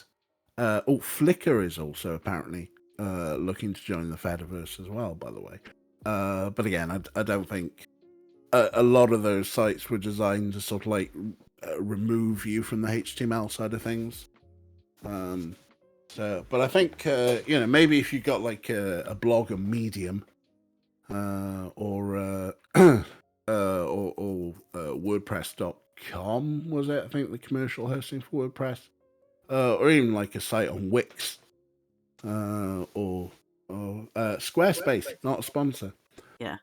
Speaker 1: Flickr is also apparently looking to join the Fediverse as well, by the way. But again, I don't think a lot of those sites were designed to sort of like remove you from the HTML side of things. But I think maybe if you got like a blog or Medium, or WordPress.com, was it? I think the commercial hosting for WordPress, or even like a site on Wix, or Squarespace, not a sponsor.
Speaker 2: Yeah.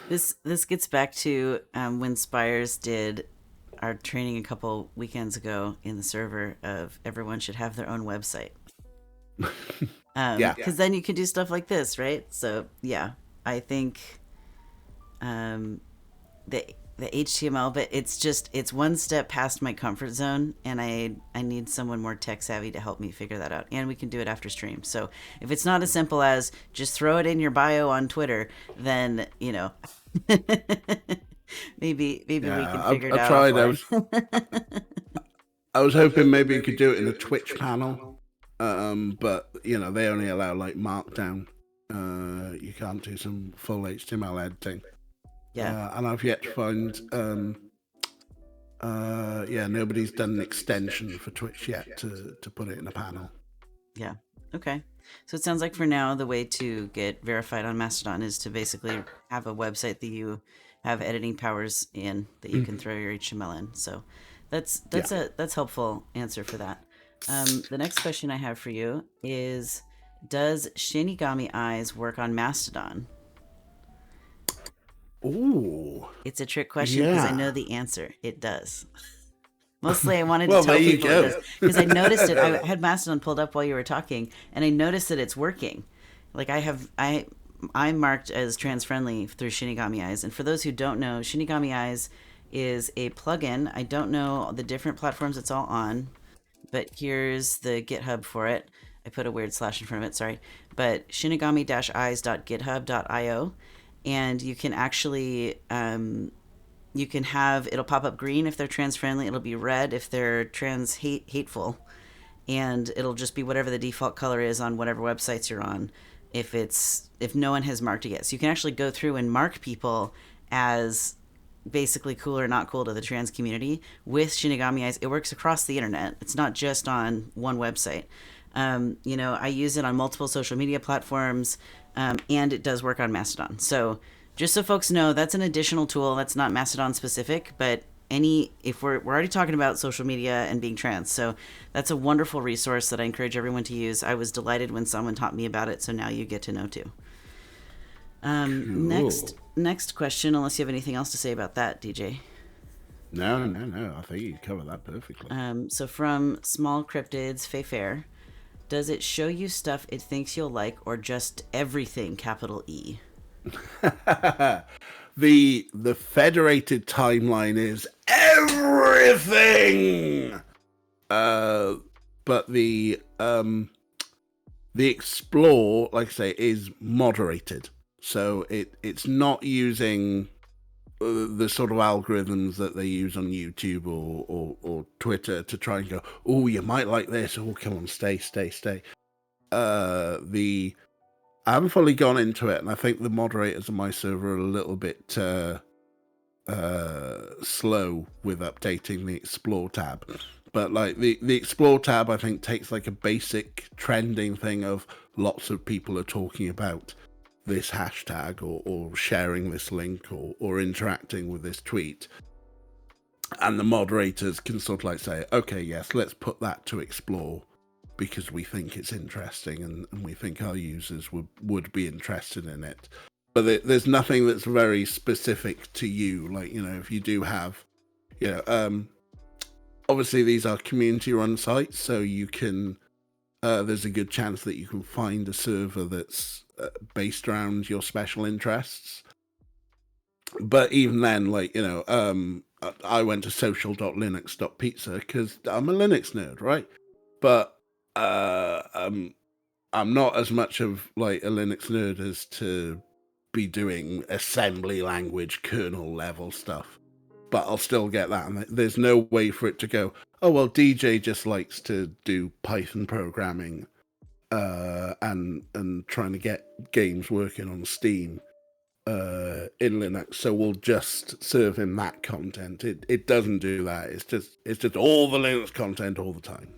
Speaker 2: This gets back to when Spires did our training a couple weekends ago in the server of everyone should have their own website. Because then you can do stuff like this, right? So yeah, I think the HTML, but it's one step past my comfort zone, and I need someone more tech savvy to help me figure that out. And we can do it after stream. So if it's not as simple as just throw it in your bio on Twitter, then maybe we can figure it out.
Speaker 1: I was hoping maybe you could do it in a Twitch panel, but they only allow like Markdown. You can't do some full HTML editing.
Speaker 2: Yeah.
Speaker 1: And I've yet to find, nobody's done an extension for Twitch yet to put it in a panel.
Speaker 2: Yeah. Okay. So it sounds like for now, the way to get verified on Mastodon is to basically have a website that you have editing powers in that you can throw your HTML in. So that's helpful answer for that. The next question I have for you is, does Shinigami eyes work on Mastodon?
Speaker 1: Ooh.
Speaker 2: It's a trick question because I know the answer. It does. Mostly I wanted to tell people it does because I noticed it. I had Mastodon pulled up while you were talking, and I noticed that it's working. Like I'm marked as trans friendly through Shinigami Eyes. And for those who don't know, Shinigami Eyes is a plugin. I don't know the different platforms it's all on, but here's the GitHub for it. I put a weird slash in front of it, sorry. But shinigami-eyes.github.io. And you can actually, you can have, it'll pop up green if they're trans friendly. It'll be red if they're trans hateful. And it'll just be whatever the default color is on whatever websites you're on. If no one has marked it yet. So you can actually go through and mark people as basically cool or not cool to the trans community with Shinigami Eyes. It works across the internet. It's not just on one website. I use it on multiple social media platforms, and it does work on Mastodon. So just so folks know, that's an additional tool. That's not Mastodon specific, but if we're already talking about social media and being trans. So that's a wonderful resource that I encourage everyone to use. I was delighted when someone taught me about it. So now you get to know too.
Speaker 1: Cool.
Speaker 2: Next question, unless you have anything else to say about that, DJ.
Speaker 1: No. I think you covered that perfectly.
Speaker 2: So from smolcryptids, faer, does it show you stuff it thinks you'll like, or just everything, capital E?
Speaker 1: The federated timeline is everything. But the explore, like I say, is moderated. So it's not using the sort of algorithms that they use on YouTube or Twitter to try and go, oh, you might like this. Oh, come on, stay. I haven't fully gone into it, and I think the moderators on my server are a little bit slow with updating the Explore tab. But like the Explore tab, I think takes like a basic trending thing of lots of people are talking about this hashtag or sharing this link or interacting with this tweet. And the moderators can sort of like say, okay, yes, let's put that to Explore, because we think it's interesting and we think our users would be interested in it. But there's nothing that's very specific to you. Like, if you do have obviously these are community-run sites, so you can. There's a good chance that you can find a server that's based around your special interests. But even then, I went to social.linux.pizza because I'm a Linux nerd, right? But I'm not as much of like a Linux nerd as to be doing assembly language kernel level stuff. But I'll still get that, and there's no way for it to go, oh well, DJ just likes to do Python programming and trying to get games working on Steam in Linux, so we'll just serve him that content. It doesn't do that. It's just all the Linux content all the time.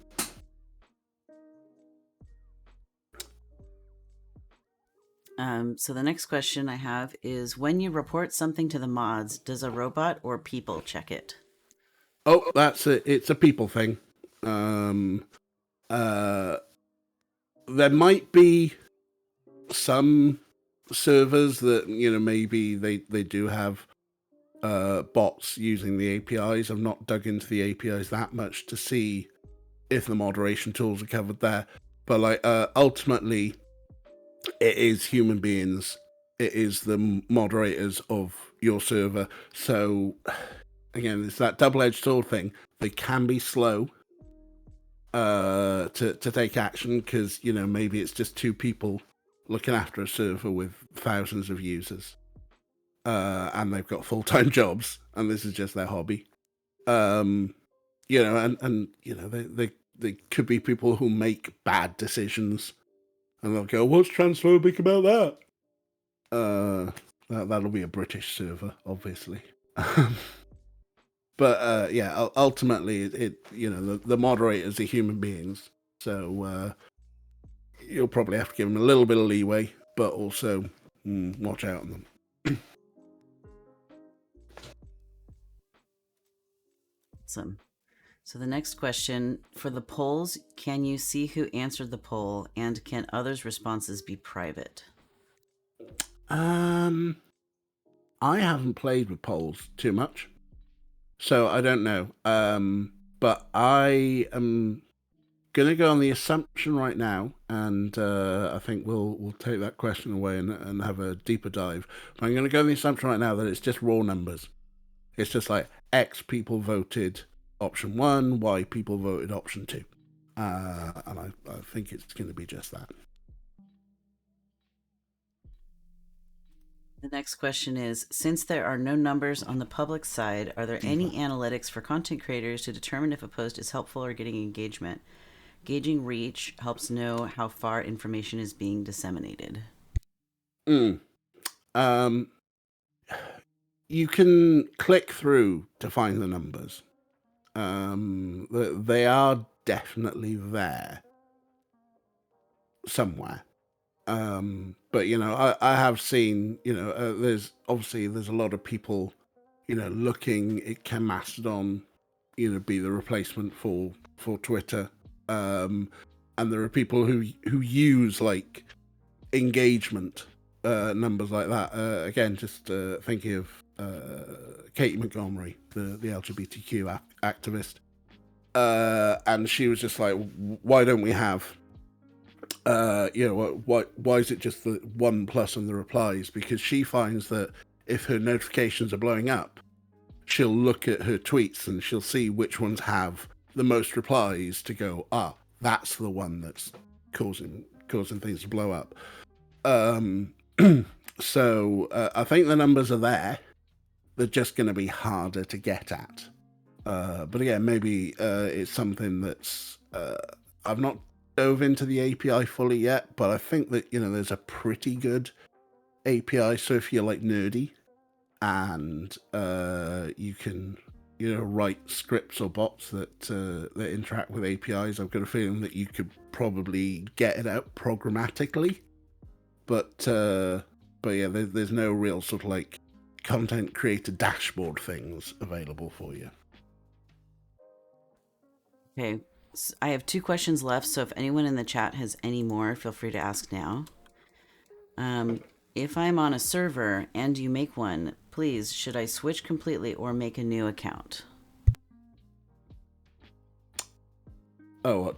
Speaker 2: So the next question I have is, when you report something to the mods, does a robot or people check it?
Speaker 1: Oh, that's it. It's a people thing. There might be some servers that, maybe they do have bots using the APIs. I've not dug into the APIs that much to see if the moderation tools are covered there. But ultimately, it is human beings. It is the moderators of your server. So again, it's that double-edged sword thing. They can be slow to take action because maybe it's just two people looking after a server with thousands of users, and they've got full-time jobs, and this is just their hobby. And they could be people who make bad decisions, and they'll go, "What's transphobic about that?" That'll be a British server, obviously. But ultimately, the moderators are human beings, so you'll probably have to give them a little bit of leeway, but also watch out on them.
Speaker 2: Awesome. So the next question, for the polls, can you see who answered the poll, and can others' responses be private?
Speaker 1: I haven't played with polls too much, so I don't know. But I am gonna go on the assumption right now, and I think we'll take that question away and have a deeper dive. But I'm gonna go on the assumption right now that it's just raw numbers. It's just like X people voted option 1, Y people voted option 2, and I think it's going to be just that.
Speaker 2: The next question is, since there are no numbers on the public side, are there any analytics for content creators to determine if a post is helpful or getting engagement? Gauging reach helps know how far information is being disseminated.
Speaker 1: You can click through to find the numbers. They are definitely there somewhere. But I have seen, there's a lot of people, looking. Can Mastodon, be the replacement for Twitter? And there are people who use like engagement numbers like that. Again, just thinking of Katie Montgomery, the LGBTQ activist, and she was just like, why don't we have why is it just the 1+ on the replies? Because she finds that if her notifications are blowing up, she'll look at her tweets and she'll see which ones have the most replies to go, that's the one that's causing things to blow up. So I think the numbers are there. They're just going to be harder to get at. But again, maybe it's something that's I've not dove into the API fully yet, but I think that there's a pretty good API. So if you're like nerdy and you can write scripts or bots that interact with APIs, I've got a feeling that you could probably get it out programmatically. But yeah, there's no real sort of like content creator dashboard things available for you.
Speaker 2: Okay, so I have 2 questions left, so if anyone in the chat has any more, feel free to ask now. If I'm on a server and you make one, please, should I switch completely or make a new account?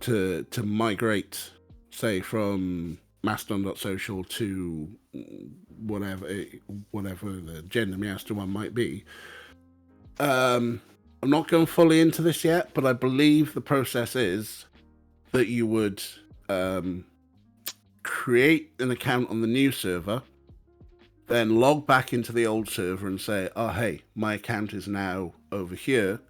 Speaker 1: to migrate, say, from Mastodon.social to whatever the GenderMeowster one might be. I'm not going fully into this yet, but I believe the process is that you would create an account on the new server, then log back into the old server and say, oh, hey, my account is now over here.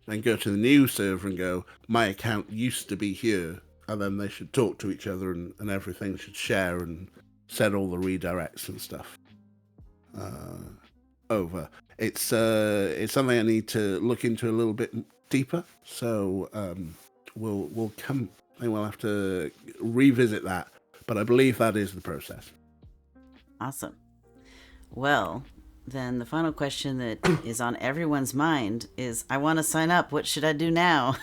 Speaker 1: Then go to the new server and go, my account used to be here. And then they should talk to each other and everything should share and set all the redirects and stuff over. It's something I need to look into a little bit deeper. So we'll have to revisit that. But I believe that is the process.
Speaker 2: Awesome. Well, then the final question that is on everyone's mind is, I want to sign up. What should I do now?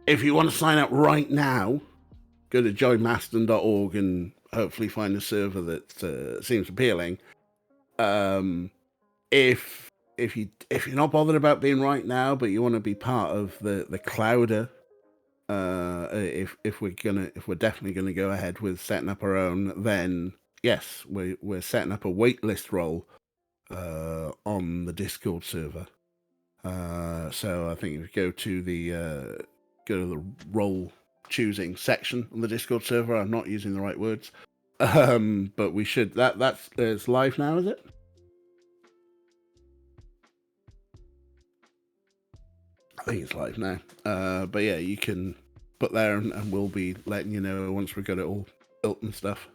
Speaker 1: If you want to sign up right now, go to joinmastodon.org and hopefully find a server that seems appealing. If you're not bothered about being right now, but you want to be part of the clouder, if we're definitely gonna go ahead with setting up our own, then yes, we're setting up a waitlist role on the Discord server. So I think if you go to the role choosing section on the Discord server, I'm not using the right words, but we should it's live now, is it? I think it's live now. But yeah, you can put there and we'll be letting you know once we've got it all built and stuff.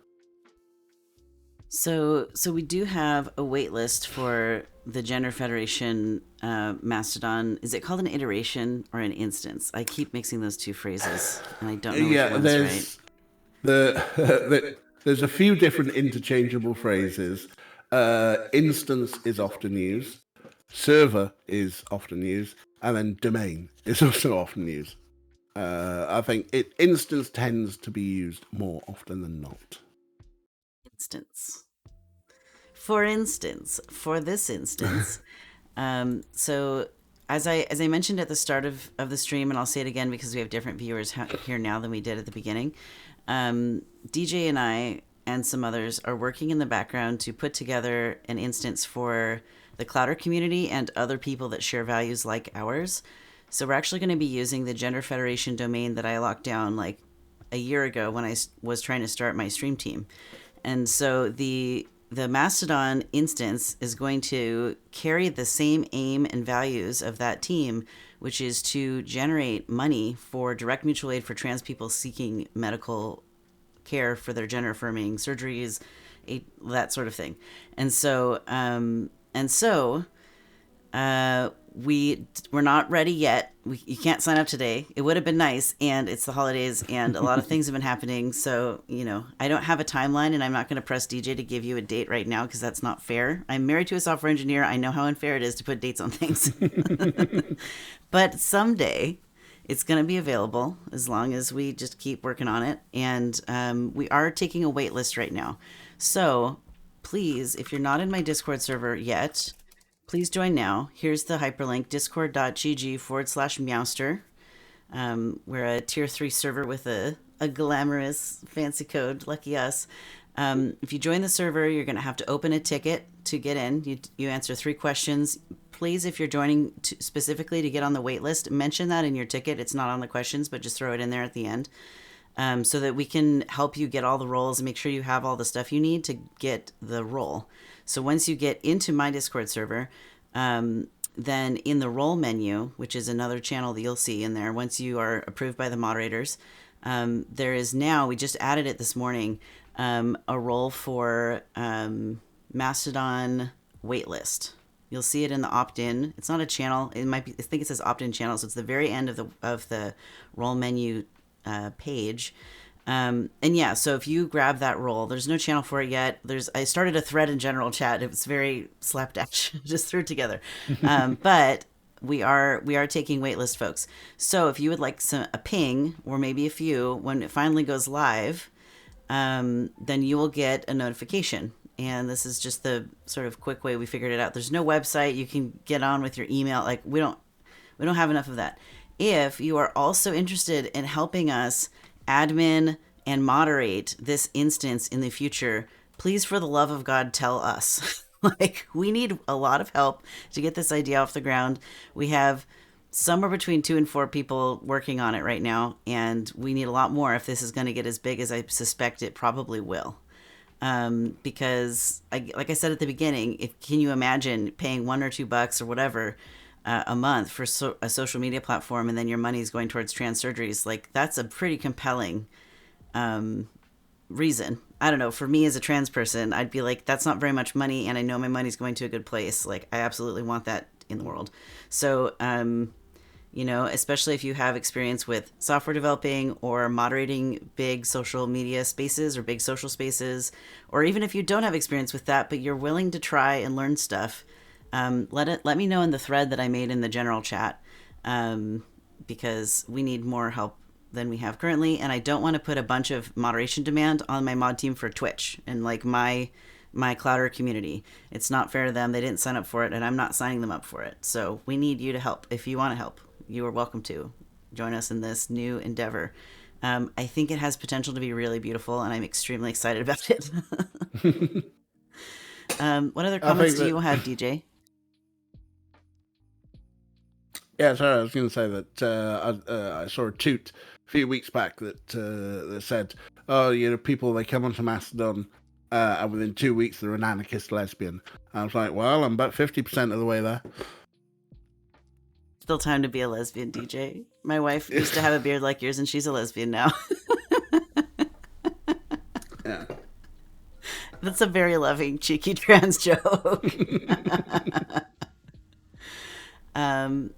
Speaker 2: So we do have a wait list for the Gender Federation Mastodon. Is it called an iteration or an instance? I keep mixing those two phrases, and I don't know which one's right.
Speaker 1: There's a few different interchangeable phrases. Instance is often used. Server is often used. And then domain is also often used. I think instance tends to be used more often than not.
Speaker 2: Instance. For instance, for this instance, so as I mentioned at the start of the stream, and I'll say it again because we have different viewers here now than we did at the beginning, DJ and I and some others are working in the background to put together an instance for the Clouder community and other people that share values like ours. So we're actually going to be using the Gender Federation domain that I locked down like a year ago when I was trying to start my stream team. And so the Mastodon instance is going to carry the same aim and values of that team, which is to generate money for direct mutual aid for trans people seeking medical care for their gender affirming surgeries, that sort of thing. And so we're not ready yet. You can't sign up today. It would have been nice, and it's the holidays, and a lot of things have been happening. So, I don't have a timeline, and I'm not going to press DJ to give you a date right now because that's not fair. I'm married to a software engineer. I know how unfair it is to put dates on things. But someday it's going to be available as long as we just keep working on it. And we are taking a wait list right now. So please, if you're not in my Discord server yet, please join now. Here's the hyperlink, discord.gg/meowster. We're a tier 3 server with a glamorous fancy code. Lucky us. If you join the server, you're going to have to open a ticket to get in. You answer 3 questions. Please, if you're joining specifically to get on the wait list, mention that in your ticket. It's not on the questions, but just throw it in there at the end. So that we can help you get all the roles and make sure you have all the stuff you need to get the role. So once you get into my Discord server, then in the role menu, which is another channel that you'll see in there, once you are approved by the moderators, there is now, we just added it this morning, a role for Mastodon waitlist. You'll see it in the opt-in. It's not a channel. It might be, I think it says opt-in channel, so it's the very end of the role menu page. And yeah, so if you grab that role, there's no channel for it yet. I started a thread in general chat. It was very slapdash, just threw it together. But we are taking waitlist folks. So if you would like a ping or maybe a few when it finally goes live, then you will get a notification. And this is just the sort of quick way we figured it out. There's no website. You can get on with your email. Like we don't We don't have enough of that. If you are also interested in helping us admin and moderate this instance in the future, please, for the love of God, tell us. Like, we need a lot of help to get this idea off the ground. We have somewhere between 2 and 4 people working on it right now, and we need a lot more if this is going to get as big as I suspect it probably will. Because, like I said at the beginning, can you imagine paying $1 or $2 or whatever a month for a social media platform, and then your money is going towards trans surgeries? Like, that's a pretty compelling reason. I don't know. For me as a trans person, I'd be like, that's not very much money, and I know my money's going to a good place. Like, I absolutely want that in the world. So, especially if you have experience with software developing or moderating big social media spaces or big social spaces, or even if you don't have experience with that, but you're willing to try and learn stuff, let me know in the thread that I made in the general chat, because we need more help than we have currently, and I don't want to put a bunch of moderation demand on my mod team for Twitch and like my Clouder community. It's not fair to them. They didn't sign up for it, and I'm not signing them up for it. So we need you to help. If you want to help, you are welcome to join us in this new endeavor. I think it has potential to be really beautiful, and I'm extremely excited about it. What other comments do you have, DJ?
Speaker 1: Yeah, sorry, I was going to say that I saw a toot a few weeks back that said, oh, people, they come onto Mastodon, and within 2 weeks they're an anarchist lesbian. I was like, well, I'm about 50% of the way there.
Speaker 2: Still time to be a lesbian, DJ. My wife used to have a beard like yours, and she's a lesbian now.
Speaker 1: Yeah.
Speaker 2: That's a very loving, cheeky trans joke.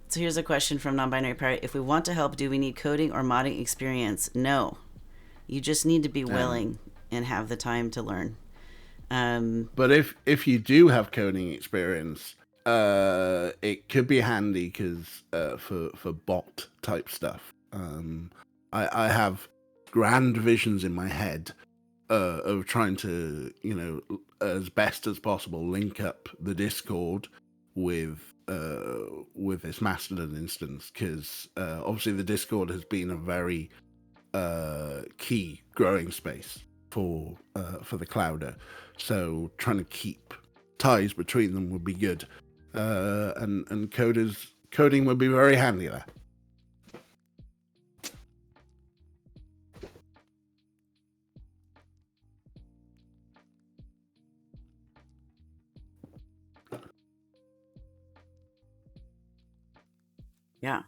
Speaker 2: So here's a question from Non-Binary Pirate. If we want to help, do we need coding or modding experience? No. You just need to be willing and have the time to learn.
Speaker 1: But if you do have coding experience, it could be handy because for bot type stuff. I have grand visions in my head of trying to, as best as possible, link up the Discord with this Mastodon instance, because obviously the Discord has been a very key growing space for the Clouder. So trying to keep ties between them would be good, and coding would be very handy there.
Speaker 2: Yeah.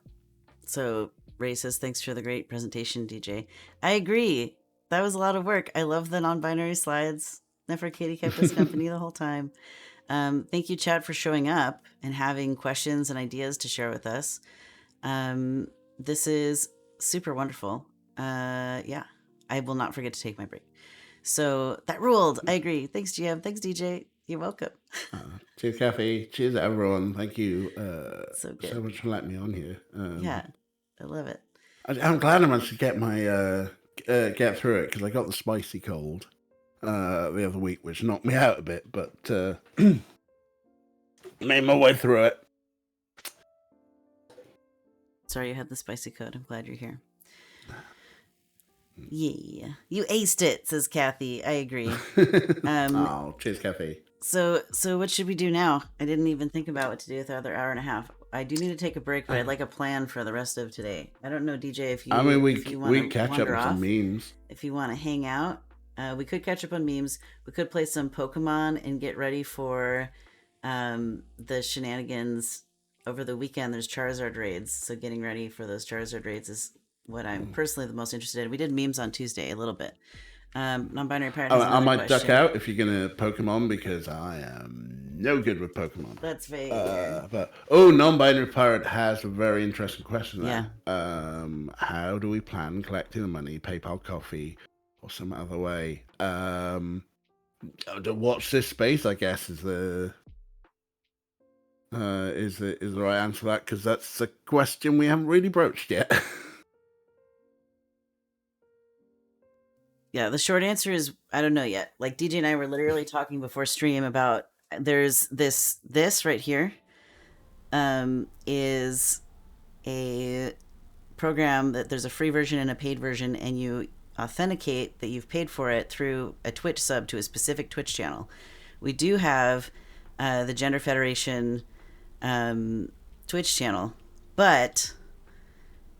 Speaker 2: So Ray says, thanks for the great presentation, DJ. I agree. That was a lot of work. I love the non-binary slides. Nefertiti kept us company the whole time. Thank you, chat, for showing up and having questions and ideas to share with us. This is super wonderful. Yeah, I will not forget to take my break. So that ruled. I agree. Thanks, GM. Thanks, DJ. You're welcome.
Speaker 1: Cheers, Kathy. Cheers, everyone. Thank you
Speaker 2: so
Speaker 1: much for letting me on here.
Speaker 2: Yeah, I love it.
Speaker 1: I'm glad I managed to get my get through it, because I got the spicy cold the other week, which knocked me out a bit, but made my way through it.
Speaker 2: Sorry you had the spicy cold. I'm glad you're here. Yeah, you aced it, says Kathy. I agree.
Speaker 1: Oh, cheers, Kathy.
Speaker 2: So what should we do now? I didn't even think about what to do with the other hour and a half. I do need to take a break, but I'd like a plan for the rest of today. I don't know, DJ, if you.
Speaker 1: I mean, we catch up on some memes.
Speaker 2: If you want to hang out, we could catch up on memes. We could play some Pokemon and get ready for the shenanigans over the weekend. There's Charizard raids, so getting ready for those Charizard raids is what I'm personally the most interested in. We did memes on Tuesday a little bit. Non-binary pirate.
Speaker 1: I might duck out if you're gonna Pokemon, because I am no good with Pokemon.
Speaker 2: That's fair.
Speaker 1: But non-binary pirate has a very interesting question there.
Speaker 2: Yeah.
Speaker 1: How do we plan collecting the money? PayPal, Coffee, or some other way? To watch this space, I guess, is the right answer to that, because that's a question we haven't really broached yet.
Speaker 2: Yeah, the short answer is I don't know yet. Like DJ and I were literally talking before stream about there's this right here is a program that there's a free version and a paid version, and you authenticate that you've paid for it through a Twitch sub to a specific Twitch channel. We do have the Gender Federation Twitch channel, but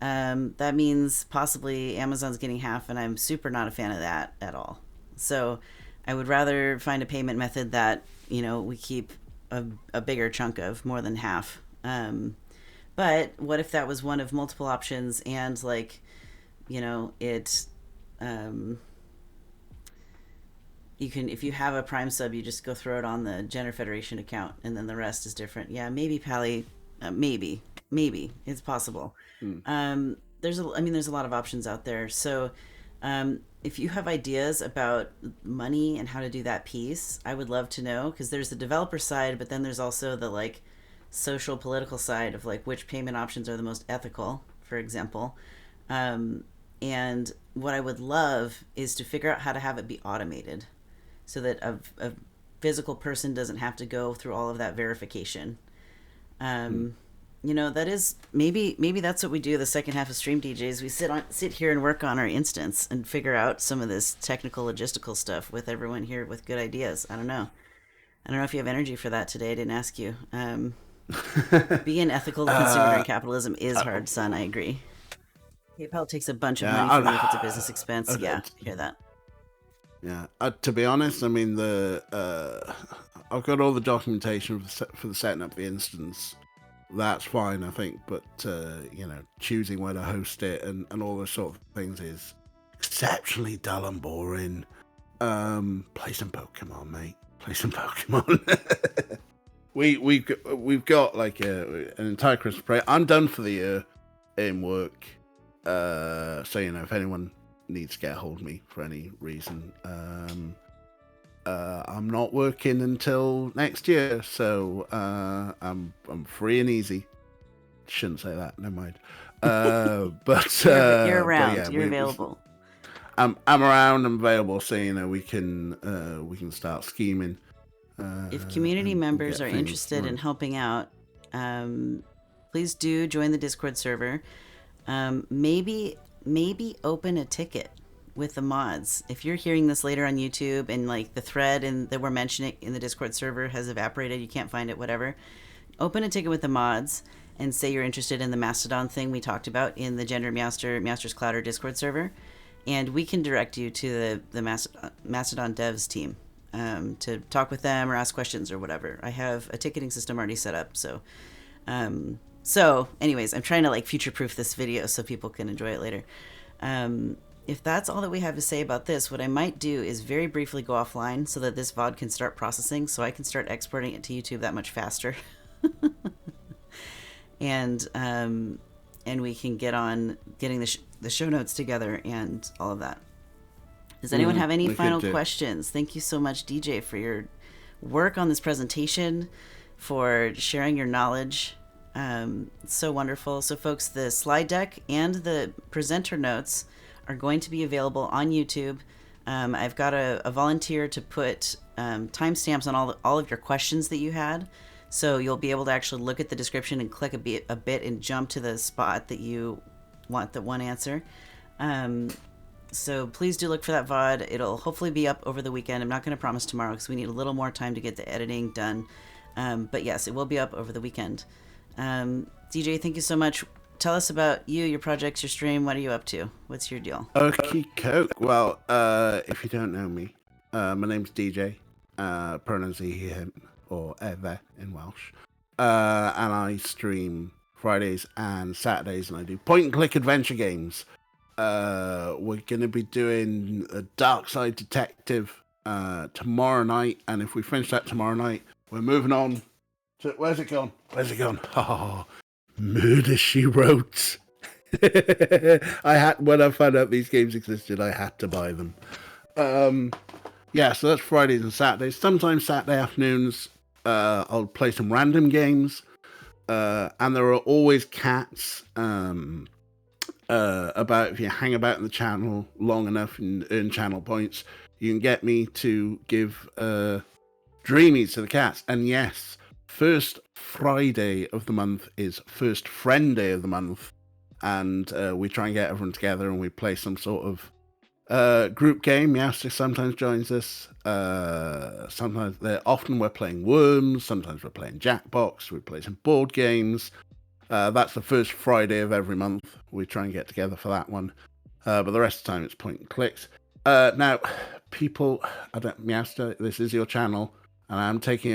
Speaker 2: that means possibly Amazon's getting half, and I'm super not a fan of that at all. So I would rather find a payment method that, you know, we keep a bigger chunk of, more than half. But what if that was one of multiple options, and like, you know, it you can, if you have a Prime sub, you just go throw it on the Gender Federation account, and then the rest is different. Yeah, maybe Pally, maybe it's possible. There's a lot of options out there. So if you have ideas about money and how to do that piece, I would love to know, because there's the developer side, but then there's also the like social political side of like which payment options are the most ethical, for example. And what I would love is to figure out how to have it be automated, so that a physical person doesn't have to go through all of that verification. You know, that is maybe that's what we do the second half of Stream DJs. We sit here and work on our instance and figure out some of this technical logistical stuff with everyone here with good ideas. I don't know if you have energy for that today. I didn't ask you. Being ethical to consumer during capitalism is hard, son. I agree. PayPal takes a bunch of money from you if it's a business expense. Yeah, I hear that.
Speaker 1: Yeah, to be honest, I mean, I've got all the documentation for the setting up the instance. That's fine, I think, but you know, choosing where to host it and all those sort of things is exceptionally dull and boring. Play some Pokemon, mate. Play some Pokemon. We've got like an entire Christmas break. I'm done for the year in work. So you know, if anyone needs to get a hold of me for any reason, I'm not working until next year, so I'm free and easy. Shouldn't say that. Never mind. But
Speaker 2: you're around.
Speaker 1: But yeah,
Speaker 2: you're available.
Speaker 1: I'm around. I'm available. So you know, we can start scheming.
Speaker 2: If community members are interested in helping out, please do join the Discord server. Maybe open a ticket with the mods. If you're hearing this later on YouTube and like the thread that we're mentioning in the Discord server has evaporated, you can't find it, whatever, open a ticket with the mods and say you're interested in the Mastodon thing we talked about in the GenderMeowster, Meowster's Clouder Discord server, and we can direct you to the Mastodon devs team to talk with them or ask questions or whatever. I have a ticketing system already set up, so anyways, I'm trying to like future-proof this video so people can enjoy it later. If that's all that we have to say about this, what I might do is very briefly go offline so that this VOD can start processing, so I can start exporting it to YouTube that much faster. And we can get on getting the show notes together and all of that. Does anyone have any final questions? Thank you so much, DJ, for your work on this presentation, for sharing your knowledge. It's so wonderful. So folks, the slide deck and the presenter notes are going to be available on YouTube. I've got a volunteer to put timestamps on all of your questions that you had, so you'll be able to actually look at the description and click a bit and jump to the spot that you want the one answer. So please do look for that VOD. It'll hopefully be up over the weekend. I'm not going to promise tomorrow because we need a little more time to get the editing done. But yes, it will be up over the weekend. DJ, thank you so much. Tell us about you, your projects, your stream. What are you up to? What's your deal?
Speaker 1: Okay, coke. Well, if you don't know me, my name's DJ. Pronouns he, him, or ever in Welsh. And I stream Fridays and Saturdays, and I do point-and-click adventure games. We're going to be doing a Dark Side Detective tomorrow night, and if we finish that tomorrow night, we're moving on to... Where's it gone? Oh, Murder, She Wrote. When I found out these games existed, I had to buy them. Yeah, so that's Fridays and Saturdays. Sometimes Saturday afternoons, I'll play some random games, and there are always cats about. If you hang about in the channel long enough and earn channel points, you can get me to give dreamies to the cats. And yes, first Friday of the month is First Friend Day of the month, and we try and get everyone together and we play some sort of group game. Meowster sometimes joins us. Often we're playing Worms. Sometimes we're playing Jackbox. We play some board games. That's the first Friday of every month. We try and get together for that one. But the rest of the time it's point and clicks. Now, people, Meowster, this is your channel, and I'm taking